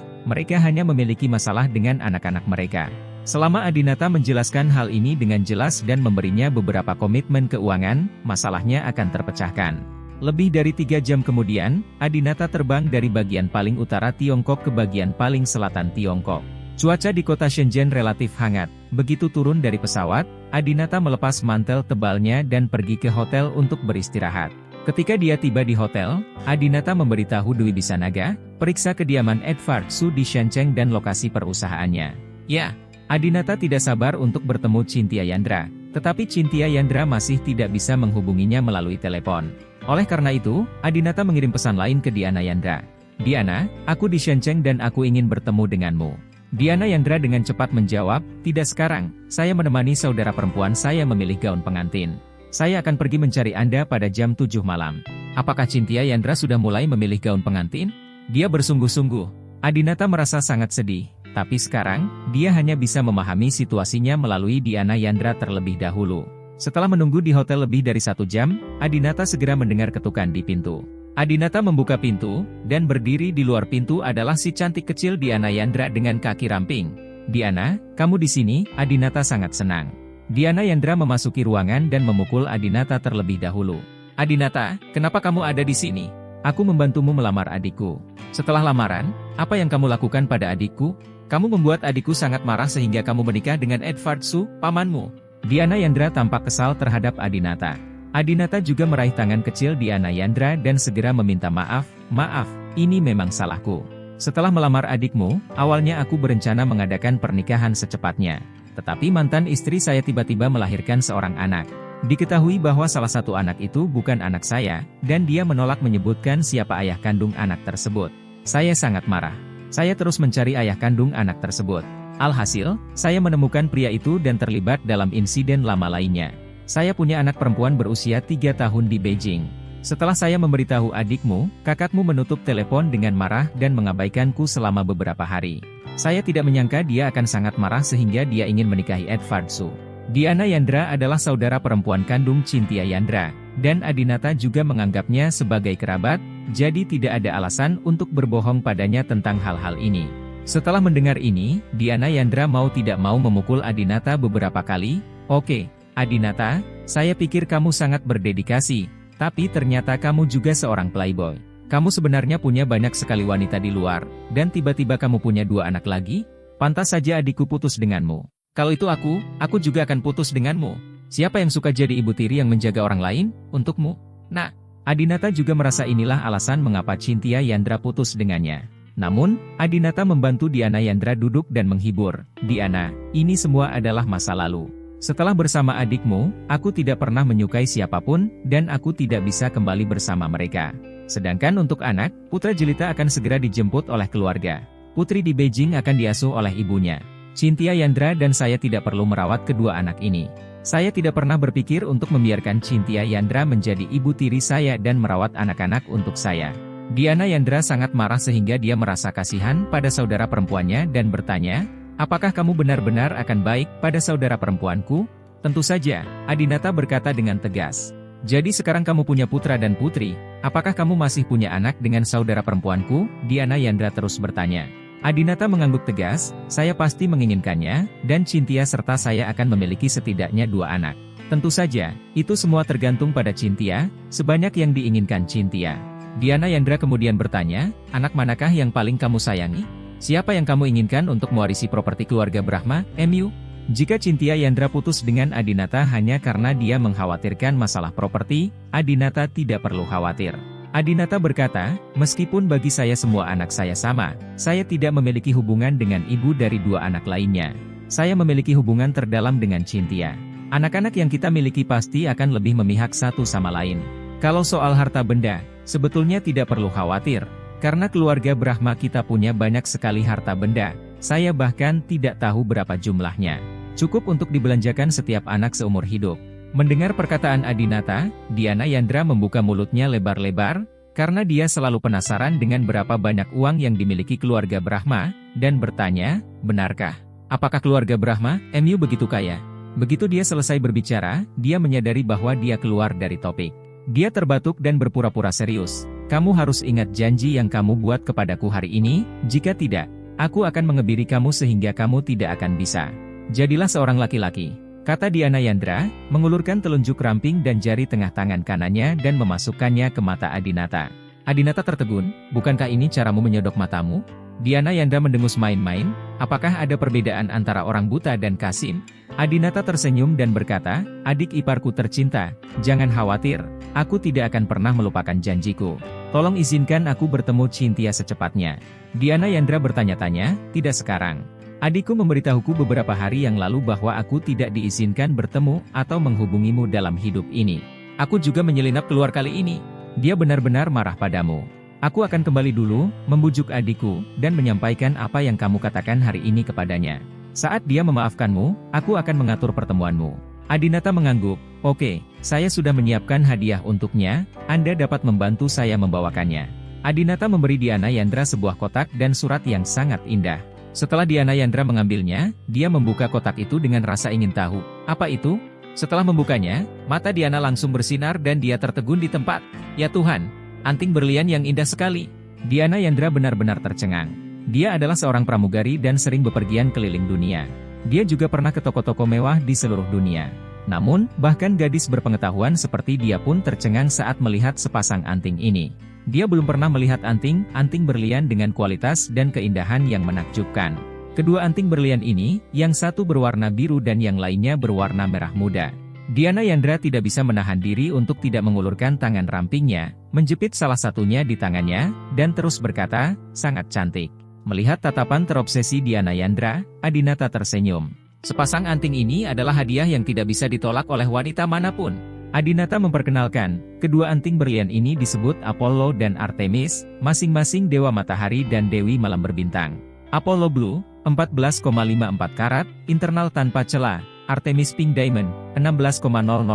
hanya memiliki masalah dengan anak-anak mereka. Selama Adinata menjelaskan hal ini dengan jelas dan memberinya beberapa komitmen keuangan, masalahnya akan terpecahkan. Lebih dari 3 jam kemudian, Adinata terbang dari bagian paling utara Tiongkok ke bagian paling selatan Tiongkok. Cuaca di kota Shenzhen relatif hangat. Begitu turun dari pesawat, Adinata melepas mantel tebalnya dan pergi ke hotel untuk beristirahat. Ketika dia tiba di hotel, Adinata memberitahu Dwi Bisanaga, periksa kediaman Edvard Su di Shenzhen dan lokasi perusahaannya. Ya, Adinata tidak sabar untuk bertemu Cynthia Yandra, tetapi Cynthia Yandra masih tidak bisa menghubunginya melalui telepon. Oleh karena itu, Adinata mengirim pesan lain ke Diana Yandra. Diana, aku di Shenzhen dan aku ingin bertemu denganmu. Diana Yandra dengan cepat menjawab, tidak sekarang, saya menemani saudara perempuan saya memilih gaun pengantin. Saya akan pergi mencari Anda pada jam 7 malam. Apakah Cynthia Yandra sudah mulai memilih gaun pengantin? Dia bersungguh-sungguh. Adinata merasa sangat sedih, tapi sekarang, dia hanya bisa memahami situasinya melalui Diana Yandra terlebih dahulu. Setelah menunggu di hotel lebih dari 1 jam, Adinata segera mendengar ketukan di pintu. Adinata membuka pintu, dan berdiri di luar pintu adalah si cantik kecil Diana Yandra dengan kaki ramping. Diana, kamu di sini, Adinata sangat senang. Diana Yandra memasuki ruangan dan memukul Adinata terlebih dahulu. Adinata, kenapa kamu ada di sini? Aku membantumu melamar adikku. Setelah lamaran, apa yang kamu lakukan pada adikku? Kamu membuat adikku sangat marah sehingga kamu menikah dengan Edvard Su, pamanmu. Diana Yandra tampak kesal terhadap Adinata. Adinata juga meraih tangan kecil Diana Yandra dan segera meminta maaf, maaf, ini memang salahku. Setelah melamar adikmu, awalnya aku berencana mengadakan pernikahan secepatnya. Tetapi mantan istri saya tiba-tiba melahirkan seorang anak. Diketahui bahwa salah satu anak itu bukan anak saya, dan dia menolak menyebutkan siapa ayah kandung anak tersebut. Saya sangat marah. Saya terus mencari ayah kandung anak tersebut. Alhasil, saya menemukan pria itu dan terlibat dalam insiden lama lainnya. Saya punya anak perempuan berusia 3 tahun di Beijing. Setelah saya memberitahu adikmu, kakakmu menutup telepon dengan marah dan mengabaikanku selama beberapa hari. Saya tidak menyangka dia akan sangat marah sehingga dia ingin menikahi Edvard Su. Diana Yandra adalah saudara perempuan kandung Cynthia Yandra, dan Adinata juga menganggapnya sebagai kerabat, jadi tidak ada alasan untuk berbohong padanya tentang hal-hal ini. Setelah mendengar ini, Diana Yandra mau tidak mau memukul Adinata beberapa kali. Oke, Adinata, saya pikir kamu sangat berdedikasi, tapi ternyata kamu juga seorang playboy. Kamu sebenarnya punya banyak sekali wanita di luar, dan tiba-tiba kamu punya 2 anak lagi? Pantas saja adikku putus denganmu. Kalau itu aku juga akan putus denganmu. Siapa yang suka jadi ibu tiri yang menjaga orang lain? Untukmu? Nah, Adinata juga merasa inilah alasan mengapa Cynthia Yandra putus dengannya. Namun, Adinata membantu Diana Yandra duduk dan menghibur. Diana, ini semua adalah masa lalu. Setelah bersama adikmu, aku tidak pernah menyukai siapapun, dan aku tidak bisa kembali bersama mereka. Sedangkan untuk anak, putra jelita akan segera dijemput oleh keluarga. Putri di Beijing akan diasuh oleh ibunya. Cynthia Yandra dan saya tidak perlu merawat kedua anak ini. Saya tidak pernah berpikir untuk membiarkan Cynthia Yandra menjadi ibu tiri saya dan merawat anak-anak untuk saya. Diana Yandra sangat marah sehingga dia merasa kasihan pada saudara perempuannya dan bertanya, apakah kamu benar-benar akan baik pada saudara perempuanku? Tentu saja, Adinata berkata dengan tegas. Jadi sekarang kamu punya putra dan putri, apakah kamu masih punya anak dengan saudara perempuanku? Diana Yandra terus bertanya. Adinata mengangguk tegas, saya pasti menginginkannya, dan Cynthia serta saya akan memiliki setidaknya 2 anak. Tentu saja, itu semua tergantung pada Cynthia, sebanyak yang diinginkan Cynthia. Diana Yandra kemudian bertanya, anak manakah yang paling kamu sayangi? Siapa yang kamu inginkan untuk mewarisi properti keluarga Brahma, MU? Jika Cynthia Yandra putus dengan Adinata hanya karena dia mengkhawatirkan masalah properti, Adinata tidak perlu khawatir. Adinata berkata, meskipun bagi saya semua anak saya sama, saya tidak memiliki hubungan dengan ibu dari 2 anak lainnya. Saya memiliki hubungan terdalam dengan Cynthia. Anak-anak yang kita miliki pasti akan lebih memihak satu sama lain. Kalau soal harta benda, sebetulnya tidak perlu khawatir. Karena keluarga Brahma kita punya banyak sekali harta benda, saya bahkan tidak tahu berapa jumlahnya. Cukup untuk dibelanjakan setiap anak seumur hidup. Mendengar perkataan Adinata, Diana Yandra membuka mulutnya lebar-lebar, karena dia selalu penasaran dengan berapa banyak uang yang dimiliki keluarga Brahma, dan bertanya, benarkah? Apakah keluarga Brahma, MU begitu kaya? Begitu dia selesai berbicara, dia menyadari bahwa dia keluar dari topik. Dia terbatuk dan berpura-pura serius. Kamu harus ingat janji yang kamu buat kepadaku hari ini, jika tidak, aku akan mengebiri kamu sehingga kamu tidak akan bisa. Jadilah seorang laki-laki, kata Diana Yandra, mengulurkan telunjuk ramping dan jari tengah tangan kanannya dan memasukkannya ke mata Adinata. Adinata tertegun, bukankah ini caramu menyodok matamu? Diana Yandra mendengus main-main, apakah ada perbedaan antara orang buta dan Kasim? Adinata tersenyum dan berkata, adik iparku tercinta, jangan khawatir, aku tidak akan pernah melupakan janjiku. Tolong izinkan aku bertemu Cynthia secepatnya. Diana Yandra bertanya-tanya, tidak sekarang. Adikku memberitahuku beberapa hari yang lalu bahwa aku tidak diizinkan bertemu atau menghubungimu dalam hidup ini. Aku juga menyelinap keluar kali ini. Dia benar-benar marah padamu. Aku akan kembali dulu, membujuk adikku, dan menyampaikan apa yang kamu katakan hari ini kepadanya. Saat dia memaafkanmu, aku akan mengatur pertemuanmu. Adinata mengangguk, oke, saya sudah menyiapkan hadiah untuknya, Anda dapat membantu saya membawakannya. Adinata memberi Diana Yandra sebuah kotak dan surat yang sangat indah. Setelah Diana Yandra mengambilnya, dia membuka kotak itu dengan rasa ingin tahu. Apa itu? Setelah membukanya, mata Diana langsung bersinar dan dia tertegun di tempat. Ya Tuhan! Anting berlian yang indah sekali. Diana Yandra benar-benar tercengang. Dia adalah seorang pramugari dan sering bepergian keliling dunia. Dia juga pernah ke toko-toko mewah di seluruh dunia. Namun, bahkan gadis berpengetahuan seperti dia pun tercengang saat melihat sepasang anting ini. Dia belum pernah melihat anting berlian dengan kualitas dan keindahan yang menakjubkan. Kedua anting berlian ini, yang satu berwarna biru dan yang lainnya berwarna merah muda. Diana Yandra tidak bisa menahan diri untuk tidak mengulurkan tangan rampingnya, menjepit salah satunya di tangannya, dan terus berkata, sangat cantik. Melihat tatapan terobsesi Diana Yandra, Adinata tersenyum. Sepasang anting ini adalah hadiah yang tidak bisa ditolak oleh wanita manapun. Adinata memperkenalkan, kedua anting berlian ini disebut Apollo dan Artemis, masing-masing dewa matahari dan dewi malam berbintang. Apollo Blue, 14,54 karat, internal tanpa celah. Artemis Pink Diamond, 16,00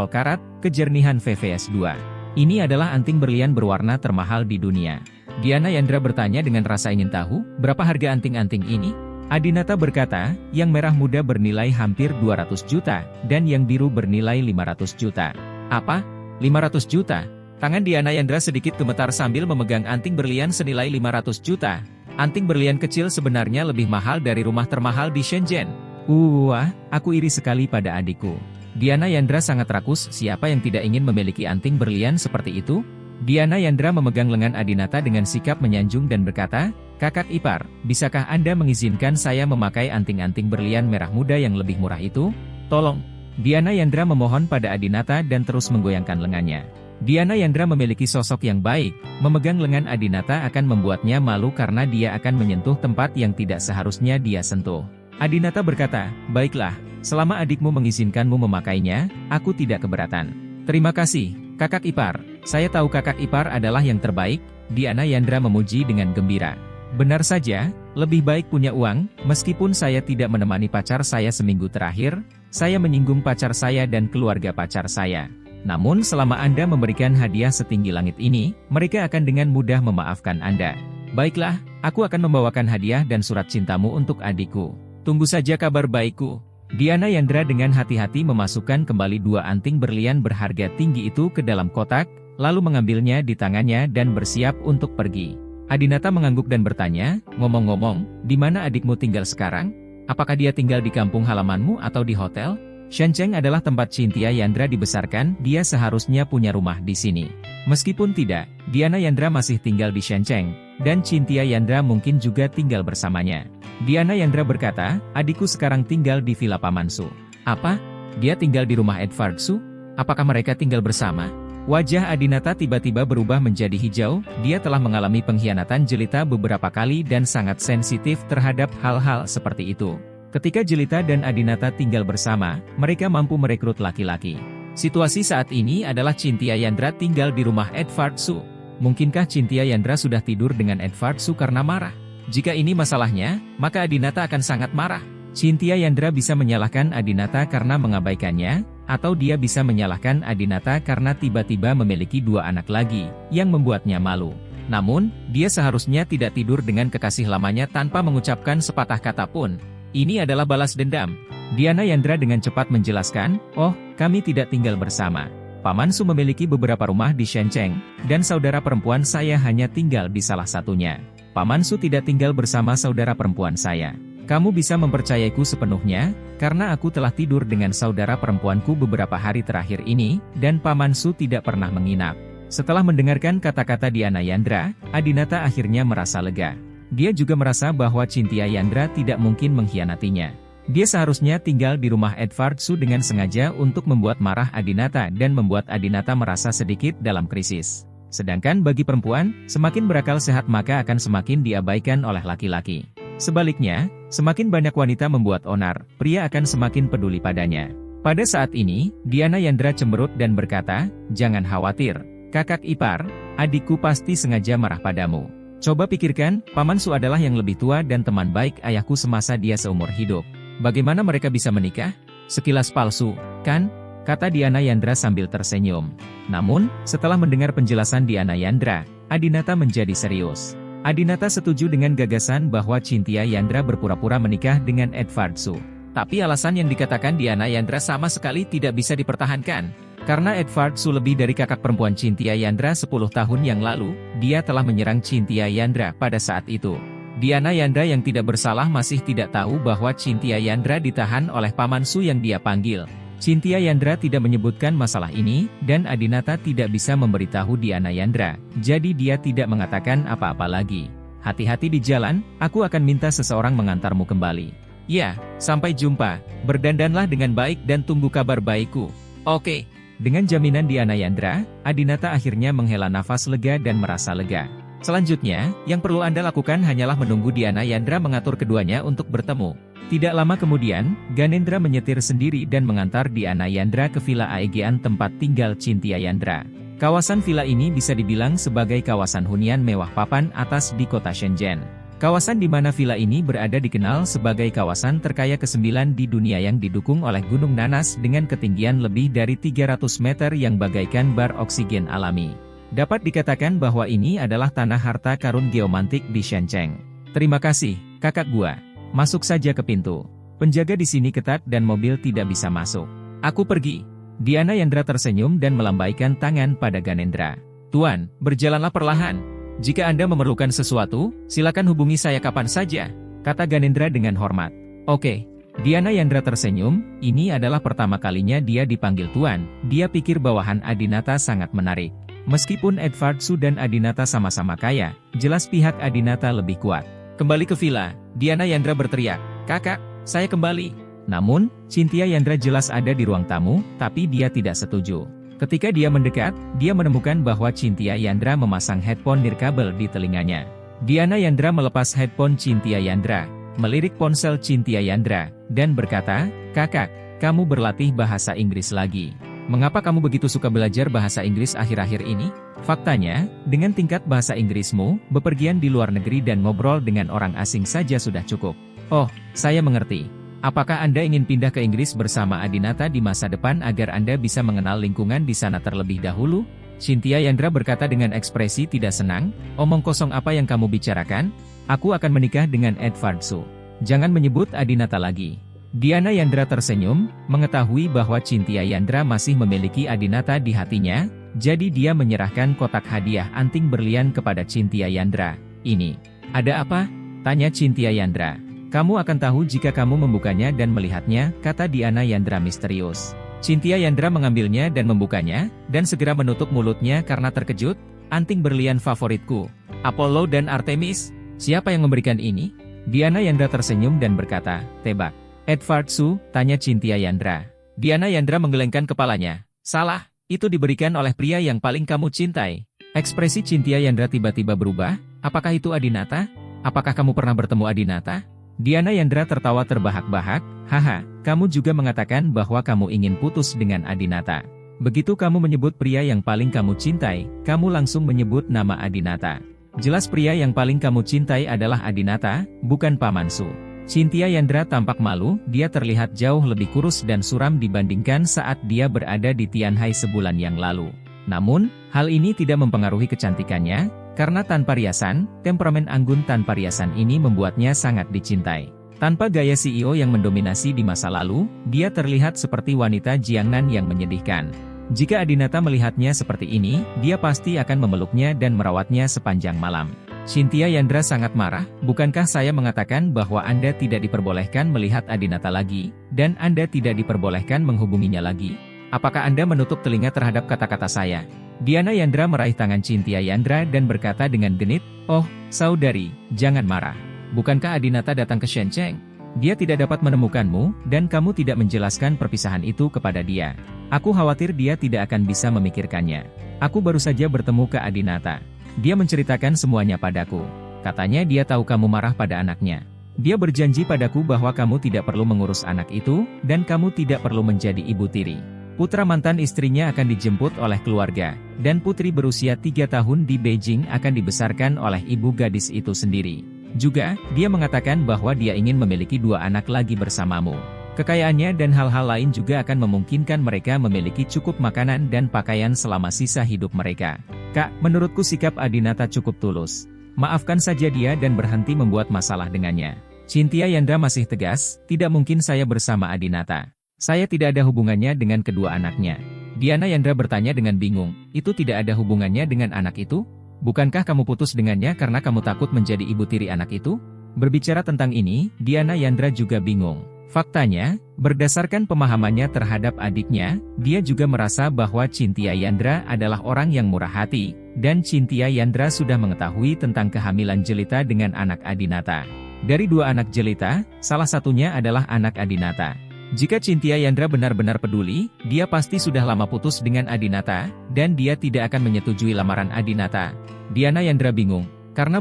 karat, kejernihan VVS2. Ini adalah anting berlian berwarna termahal di dunia. Diana Yandra bertanya dengan rasa ingin tahu, berapa harga anting-anting ini? Adinata berkata, yang merah muda bernilai hampir 200 juta, dan yang biru bernilai 500 juta. Apa? 500 juta? Tangan Diana Yandra sedikit gemetar sambil memegang anting berlian senilai 500 juta. Anting berlian kecil sebenarnya lebih mahal dari rumah termahal di Shenzhen. Wah, aku iri sekali pada adikku. Diana Yandra sangat rakus, siapa yang tidak ingin memiliki anting berlian seperti itu? Diana Yandra memegang lengan Adinata dengan sikap menyanjung dan berkata, kakak ipar, bisakah Anda mengizinkan saya memakai anting-anting berlian merah muda yang lebih murah itu? Tolong. Diana Yandra memohon pada Adinata dan terus menggoyangkan lengannya. Diana Yandra memiliki sosok yang baik, memegang lengan Adinata akan membuatnya malu karena dia akan menyentuh tempat yang tidak seharusnya dia sentuh. Adinata berkata, baiklah, selama adikmu mengizinkanmu memakainya, aku tidak keberatan. Terima kasih, kakak ipar, saya tahu kakak ipar adalah yang terbaik, Diana Yandra memuji dengan gembira. Benar saja, lebih baik punya uang, meskipun saya tidak menemani pacar saya seminggu terakhir, saya menyinggung pacar saya dan keluarga pacar saya. Namun selama Anda memberikan hadiah setinggi langit ini, mereka akan dengan mudah memaafkan Anda. Baiklah, aku akan membawakan hadiah dan surat cintamu untuk adikku. Tunggu saja kabar baikku. Diana Yandra dengan hati-hati memasukkan kembali dua anting berlian berharga tinggi itu ke dalam kotak, lalu mengambilnya di tangannya dan bersiap untuk pergi. Adinata mengangguk dan bertanya, ngomong-ngomong, di mana adikmu tinggal sekarang? Apakah dia tinggal di kampung halamanmu atau di hotel? Shenzhen adalah tempat Cynthia Yandra dibesarkan, dia seharusnya punya rumah di sini. Meskipun tidak, Diana Yandra masih tinggal di Shenzhen, dan Cynthia Yandra mungkin juga tinggal bersamanya. Diana Yandra berkata, adikku sekarang tinggal di Villa Paman Su. Apa? Dia tinggal di rumah Edvard Su? Apakah mereka tinggal bersama? Wajah Adinata tiba-tiba berubah menjadi hijau, dia telah mengalami pengkhianatan Jelita beberapa kali dan sangat sensitif terhadap hal-hal seperti itu. Ketika Jelita dan Adinata tinggal bersama, mereka mampu merekrut laki-laki. Situasi saat ini adalah Cynthia Yandra tinggal di rumah Edvard Su. Mungkinkah Cynthia Yandra sudah tidur dengan Edvard Su karena marah? Jika ini masalahnya, maka Adinata akan sangat marah. Cynthia Yandra bisa menyalahkan Adinata karena mengabaikannya, atau dia bisa menyalahkan Adinata karena tiba-tiba memiliki 2 anak lagi, yang membuatnya malu. Namun, dia seharusnya tidak tidur dengan kekasih lamanya tanpa mengucapkan sepatah kata pun. Ini adalah balas dendam. Diana Yandra dengan cepat menjelaskan, oh, kami tidak tinggal bersama. Paman Su memiliki beberapa rumah di Shenzhen, dan saudara perempuan saya hanya tinggal di salah satunya. Paman Su tidak tinggal bersama saudara perempuan saya. Kamu bisa mempercayaiku sepenuhnya, karena aku telah tidur dengan saudara perempuanku beberapa hari terakhir ini, dan Paman Su tidak pernah menginap. Setelah mendengarkan kata-kata Diana Yandra, Adinata akhirnya merasa lega. Dia juga merasa bahwa Cynthia Yandra tidak mungkin mengkhianatinya. Dia seharusnya tinggal di rumah Edvard Su dengan sengaja untuk membuat marah Adinata dan membuat Adinata merasa sedikit dalam krisis. Sedangkan bagi perempuan, semakin berakal sehat maka akan semakin diabaikan oleh laki-laki. Sebaliknya, semakin banyak wanita membuat onar, pria akan semakin peduli padanya. Pada saat ini, Diana Yandra cemberut dan berkata, jangan khawatir, kakak ipar, adikku pasti sengaja marah padamu. Coba pikirkan, Paman Su adalah yang lebih tua dan teman baik ayahku semasa dia seumur hidup. Bagaimana mereka bisa menikah? Sekilas palsu, kan? Kata Diana Yandra sambil tersenyum. Namun, setelah mendengar penjelasan Diana Yandra, Adinata menjadi serius. Adinata setuju dengan gagasan bahwa Cynthia Yandra berpura-pura menikah dengan Edvard Su. Tapi alasan yang dikatakan Diana Yandra sama sekali tidak bisa dipertahankan. Karena Edvard Su lebih dari kakak perempuan Cynthia Yandra 10 tahun yang lalu, dia telah menyerang Cynthia Yandra pada saat itu. Diana Yandra yang tidak bersalah masih tidak tahu bahwa Cynthia Yandra ditahan oleh Paman Su yang dia panggil. Cynthia Yandra tidak menyebutkan masalah ini, dan Adinata tidak bisa memberitahu Diana Yandra, jadi dia tidak mengatakan apa-apa lagi. Hati-hati di jalan, aku akan minta seseorang mengantarmu kembali. Ya, sampai jumpa, berdandanlah dengan baik dan tunggu kabar baikku. Oke. Dengan jaminan Diana Yandra, Adinata akhirnya menghela nafas lega dan merasa lega. Selanjutnya, yang perlu Anda lakukan hanyalah menunggu Diana Yandra mengatur keduanya untuk bertemu. Tidak lama kemudian, Ganendra menyetir sendiri dan mengantar Diana Yandra ke Villa Aegean tempat tinggal Cynthia Yandra. Kawasan villa ini bisa dibilang sebagai kawasan hunian mewah papan atas di kota Shenzhen. Kawasan di mana villa ini berada dikenal sebagai kawasan terkaya ke-9 di dunia yang didukung oleh Gunung Nanas dengan ketinggian lebih dari 300 meter yang bagaikan bar oksigen alami. Dapat dikatakan bahwa ini adalah tanah harta karun geomantik di Shenzhen. Terima kasih, kakak gua. Masuk saja ke pintu. Penjaga di sini ketat dan mobil tidak bisa masuk. Aku pergi. Diana Yandra tersenyum dan melambaikan tangan pada Ganendra. Tuan, berjalanlah perlahan. Jika Anda memerlukan sesuatu, silakan hubungi saya kapan saja, kata Ganendra dengan hormat. Oke. Diana Yandra tersenyum, ini adalah pertama kalinya dia dipanggil Tuan. Dia pikir bawahan Adinata sangat menarik. Meskipun Edvard Su dan Adinata sama-sama kaya, jelas pihak Adinata lebih kuat. Kembali ke villa, Diana Yandra berteriak, kakak, saya kembali. Namun, Cynthia Yandra jelas ada di ruang tamu, tapi dia tidak setuju. Ketika dia mendekat, dia menemukan bahwa Cynthia Yandra memasang headphone nirkabel di telinganya. Diana Yandra melepas headphone Cynthia Yandra, melirik ponsel Cynthia Yandra, dan berkata, kakak, kamu berlatih bahasa Inggris lagi. Mengapa kamu begitu suka belajar bahasa Inggris akhir-akhir ini? Faktanya, dengan tingkat bahasa Inggrismu, bepergian di luar negeri dan ngobrol dengan orang asing saja sudah cukup. Oh, saya mengerti. Apakah Anda ingin pindah ke Inggris bersama Adinata di masa depan agar Anda bisa mengenal lingkungan di sana terlebih dahulu? Cynthia Yandra berkata dengan ekspresi tidak senang, omong kosong apa yang kamu bicarakan? Aku akan menikah dengan Edvard Su. Jangan menyebut Adinata lagi. Diana Yandra tersenyum, mengetahui bahwa Cynthia Yandra masih memiliki Adinata di hatinya, jadi dia menyerahkan kotak hadiah anting berlian kepada Cynthia Yandra. Ini, ada apa? Tanya Cynthia Yandra. Kamu akan tahu jika kamu membukanya dan melihatnya, kata Diana Yandra misterius. Cynthia Yandra mengambilnya dan membukanya, dan segera menutup mulutnya karena terkejut. Anting berlian favoritku. Apollo dan Artemis? Siapa yang memberikan ini? Diana Yandra tersenyum dan berkata, tebak. Edward Su, tanya Cynthia Yandra. Diana Yandra menggelengkan kepalanya. Salah, itu diberikan oleh pria yang paling kamu cintai. Ekspresi Cynthia Yandra tiba-tiba berubah. Apakah itu Adinata? Apakah kamu pernah bertemu Adinata? Diana Yandra tertawa terbahak-bahak. Haha, kamu juga mengatakan bahwa kamu ingin putus dengan Adinata. Begitu kamu menyebut pria yang paling kamu cintai, kamu langsung menyebut nama Adinata. Jelas pria yang paling kamu cintai adalah Adinata, bukan Paman Su. Cynthia Yandra tampak malu, dia terlihat jauh lebih kurus dan suram dibandingkan saat dia berada di Tianhai sebulan yang lalu. Namun, hal ini tidak mempengaruhi kecantikannya, karena tanpa riasan, temperamen anggun tanpa riasan ini membuatnya sangat dicintai. Tanpa gaya CEO yang mendominasi di masa lalu, dia terlihat seperti wanita Jiangnan yang menyedihkan. Jika Adinata melihatnya seperti ini, dia pasti akan memeluknya dan merawatnya sepanjang malam. Cynthia Yandra sangat marah, bukankah saya mengatakan bahwa Anda tidak diperbolehkan melihat Adinata lagi, dan Anda tidak diperbolehkan menghubunginya lagi? Apakah Anda menutup telinga terhadap kata-kata saya? Diana Yandra meraih tangan Cynthia Yandra dan berkata dengan genit, oh, saudari, jangan marah. Bukankah Adinata datang ke Shenzhen? Dia tidak dapat menemukanmu, dan kamu tidak menjelaskan perpisahan itu kepada dia. Aku khawatir dia tidak akan bisa memikirkannya. Aku baru saja bertemu ke Adinata. Dia menceritakan semuanya padaku. Katanya dia tahu kamu marah pada anaknya. Dia berjanji padaku bahwa kamu tidak perlu mengurus anak itu, dan kamu tidak perlu menjadi ibu tiri. Putra mantan istrinya akan dijemput oleh keluarga, dan putri berusia 3 tahun di Beijing akan dibesarkan oleh ibu gadis itu sendiri. Juga, dia mengatakan bahwa dia ingin memiliki 2 anak lagi bersamamu. Kekayaannya dan hal-hal lain juga akan memungkinkan mereka memiliki cukup makanan dan pakaian selama sisa hidup mereka. Kak, menurutku sikap Adinata cukup tulus. Maafkan saja dia dan berhenti membuat masalah dengannya. Cynthia Yandra masih tegas, tidak mungkin saya bersama Adinata. Saya tidak ada hubungannya dengan kedua anaknya. Diana Yandra bertanya dengan bingung, itu tidak ada hubungannya dengan anak itu? Bukankah kamu putus dengannya karena kamu takut menjadi ibu tiri anak itu? Berbicara tentang ini, Diana Yandra juga bingung. Faktanya, berdasarkan pemahamannya terhadap adiknya, dia juga merasa bahwa Cynthia Yandra adalah orang yang murah hati, dan Cynthia Yandra sudah mengetahui tentang kehamilan jelita dengan anak Adinata. Dari 2 anak jelita, salah satunya adalah anak Adinata. Jika Cynthia Yandra benar-benar peduli, dia pasti sudah lama putus dengan Adinata, dan dia tidak akan menyetujui lamaran Adinata. Diana Yandra bingung,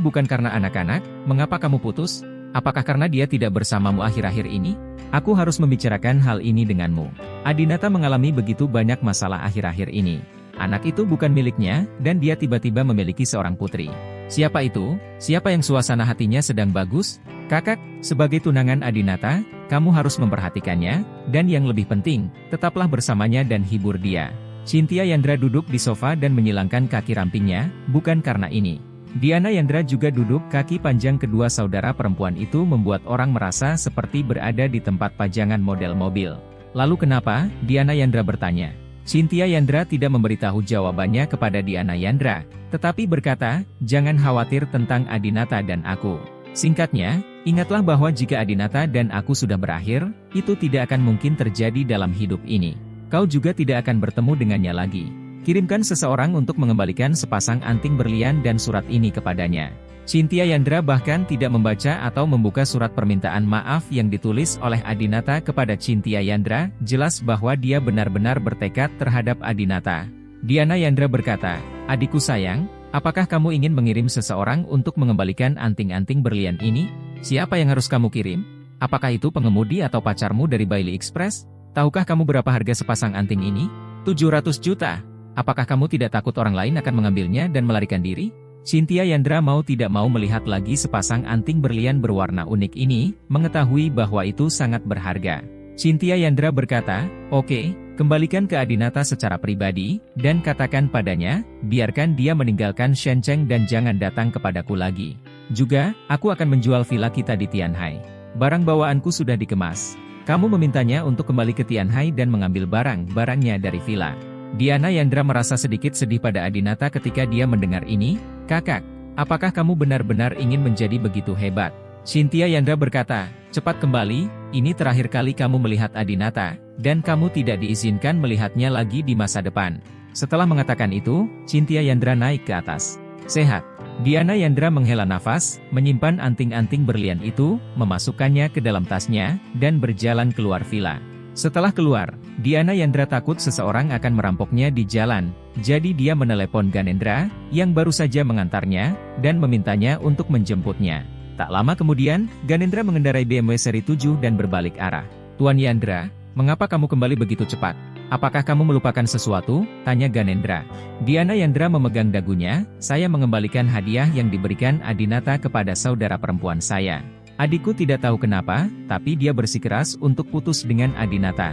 bukan karena anak-anak, mengapa kamu putus? Apakah karena dia tidak bersamamu akhir-akhir ini? Aku harus membicarakan hal ini denganmu. Adinata mengalami begitu banyak masalah akhir-akhir ini. Anak itu bukan miliknya, dan dia tiba-tiba memiliki seorang putri. Siapa itu? Siapa yang suasana hatinya sedang bagus? Kakak, sebagai tunangan Adinata, kamu harus memperhatikannya, dan yang lebih penting, tetaplah bersamanya dan hibur dia. Cynthia Yandra duduk di sofa dan menyilangkan kaki rampingnya, bukan karena ini. Diana Yandra juga duduk, kaki panjang kedua saudara perempuan itu membuat orang merasa seperti berada di tempat pajangan model mobil. Lalu kenapa? Diana Yandra bertanya. Cynthia Yandra tidak memberitahu jawabannya kepada Diana Yandra, tetapi berkata, jangan khawatir tentang Adinata dan aku. Singkatnya, ingatlah bahwa jika Adinata dan aku sudah berakhir, itu tidak akan mungkin terjadi dalam hidup ini. Kau juga tidak akan bertemu dengannya lagi. Kirimkan seseorang untuk mengembalikan sepasang anting berlian dan surat ini kepadanya. Cynthia Yandra bahkan tidak membaca atau membuka surat permintaan maaf yang ditulis oleh Adinata kepada Cynthia Yandra, jelas bahwa dia benar-benar bertekad terhadap Adinata. Diana Yandra berkata, adikku sayang, apakah kamu ingin mengirim seseorang untuk mengembalikan anting-anting berlian ini? Siapa yang harus kamu kirim? Apakah itu pengemudi atau pacarmu dari Bailey Express? Tahukah kamu berapa harga sepasang anting ini? 700 juta. Apakah kamu tidak takut orang lain akan mengambilnya dan melarikan diri? Cynthia Yandra mau tidak mau melihat lagi sepasang anting berlian berwarna unik ini, mengetahui bahwa itu sangat berharga. Cynthia Yandra berkata, oke, kembalikan ke Adinata secara pribadi, dan katakan padanya, biarkan dia meninggalkan Shenzhen dan jangan datang kepadaku lagi. Juga, aku akan menjual villa kita di Tianhai. Barang bawaanku sudah dikemas. Kamu memintanya untuk kembali ke Tianhai dan mengambil barang-barangnya dari villa. Diana Yandra merasa sedikit sedih pada Adinata ketika dia mendengar ini. Kakak, apakah kamu benar-benar ingin menjadi begitu hebat? Cynthia Yandra berkata, cepat kembali, ini terakhir kali kamu melihat Adinata, dan kamu tidak diizinkan melihatnya lagi di masa depan. Setelah mengatakan itu, Cynthia Yandra naik ke atas. Sehat. Diana Yandra menghela nafas, menyimpan anting-anting berlian itu, memasukkannya ke dalam tasnya, dan berjalan keluar villa. Setelah keluar, Diana Yandra takut seseorang akan merampoknya di jalan, jadi dia menelepon Ganendra, yang baru saja mengantarnya, dan memintanya untuk menjemputnya. Tak lama kemudian, Ganendra mengendarai BMW seri 7 dan berbalik arah. "Tuan Yandra, mengapa kamu kembali begitu cepat? Apakah kamu melupakan sesuatu?" tanya Ganendra. Diana Yandra memegang dagunya, "Saya mengembalikan hadiah yang diberikan Adinata kepada saudara perempuan saya. Adikku tidak tahu kenapa, tapi dia bersikeras untuk putus dengan Adinata."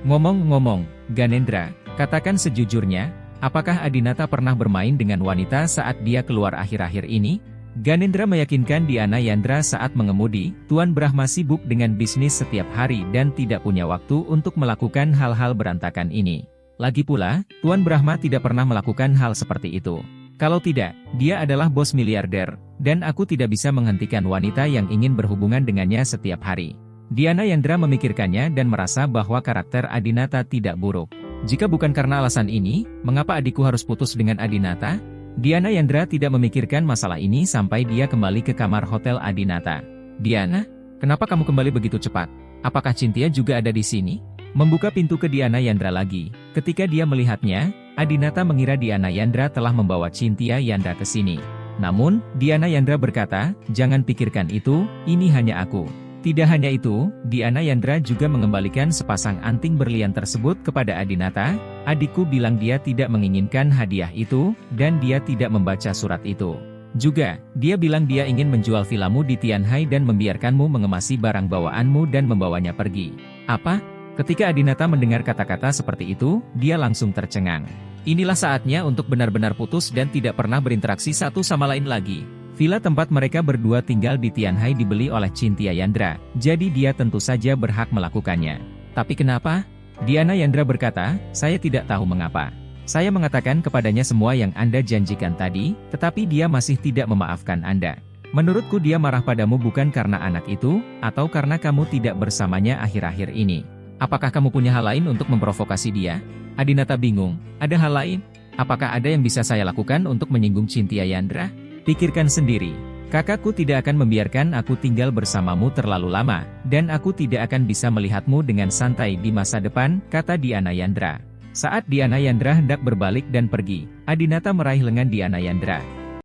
Ngomong-ngomong, Ganendra, katakan sejujurnya, apakah Adinata pernah bermain dengan wanita saat dia keluar akhir-akhir ini? Ganendra meyakinkan Diana Yandra saat mengemudi, Tuan Brahma sibuk dengan bisnis setiap hari dan tidak punya waktu untuk melakukan hal-hal berantakan ini. Lagi pula, Tuan Brahma tidak pernah melakukan hal seperti itu. Kalau tidak, dia adalah bos miliarder, dan aku tidak bisa menghentikan wanita yang ingin berhubungan dengannya setiap hari. Diana Yandra memikirkannya dan merasa bahwa karakter Adinata tidak buruk. Jika bukan karena alasan ini, mengapa adikku harus putus dengan Adinata? Diana Yandra tidak memikirkan masalah ini sampai dia kembali ke kamar hotel Adinata. "Diana, kenapa kamu kembali begitu cepat? Apakah Cynthia juga ada di sini?" Membuka pintu ke Diana Yandra lagi. Ketika dia melihatnya, Adinata mengira Diana Yandra telah membawa Cynthia Yandra ke sini. Namun, Diana Yandra berkata, "Jangan pikirkan itu, ini hanya aku." Tidak hanya itu, Diana Yandra juga mengembalikan sepasang anting berlian tersebut kepada Adinata. "Adikku bilang dia tidak menginginkan hadiah itu, dan dia tidak membaca surat itu. Juga, dia bilang dia ingin menjual villamu di Tianhai dan membiarkanmu mengemasi barang bawaanmu dan membawanya pergi." "Apa?" Ketika Adinata mendengar kata-kata seperti itu, dia langsung tercengang. Inilah saatnya untuk benar-benar putus dan tidak pernah berinteraksi satu sama lain lagi. Villa tempat mereka berdua tinggal di Tianhai dibeli oleh Cynthia Yandra, jadi dia tentu saja berhak melakukannya. "Tapi kenapa?" Diana Yandra berkata, "Saya tidak tahu mengapa. Saya mengatakan kepadanya semua yang Anda janjikan tadi, tetapi dia masih tidak memaafkan Anda. Menurutku dia marah padamu bukan karena anak itu, atau karena kamu tidak bersamanya akhir-akhir ini. Apakah kamu punya hal lain untuk memprovokasi dia?" Adinata bingung, "Ada hal lain? Apakah ada yang bisa saya lakukan untuk menyinggung Cynthia Yandra? Pikirkan sendiri. Kakakku tidak akan membiarkan aku tinggal bersamamu terlalu lama, dan aku tidak akan bisa melihatmu dengan santai di masa depan," kata Diana Yandra. Saat Diana Yandra hendak berbalik dan pergi, Adinata meraih lengan Diana Yandra.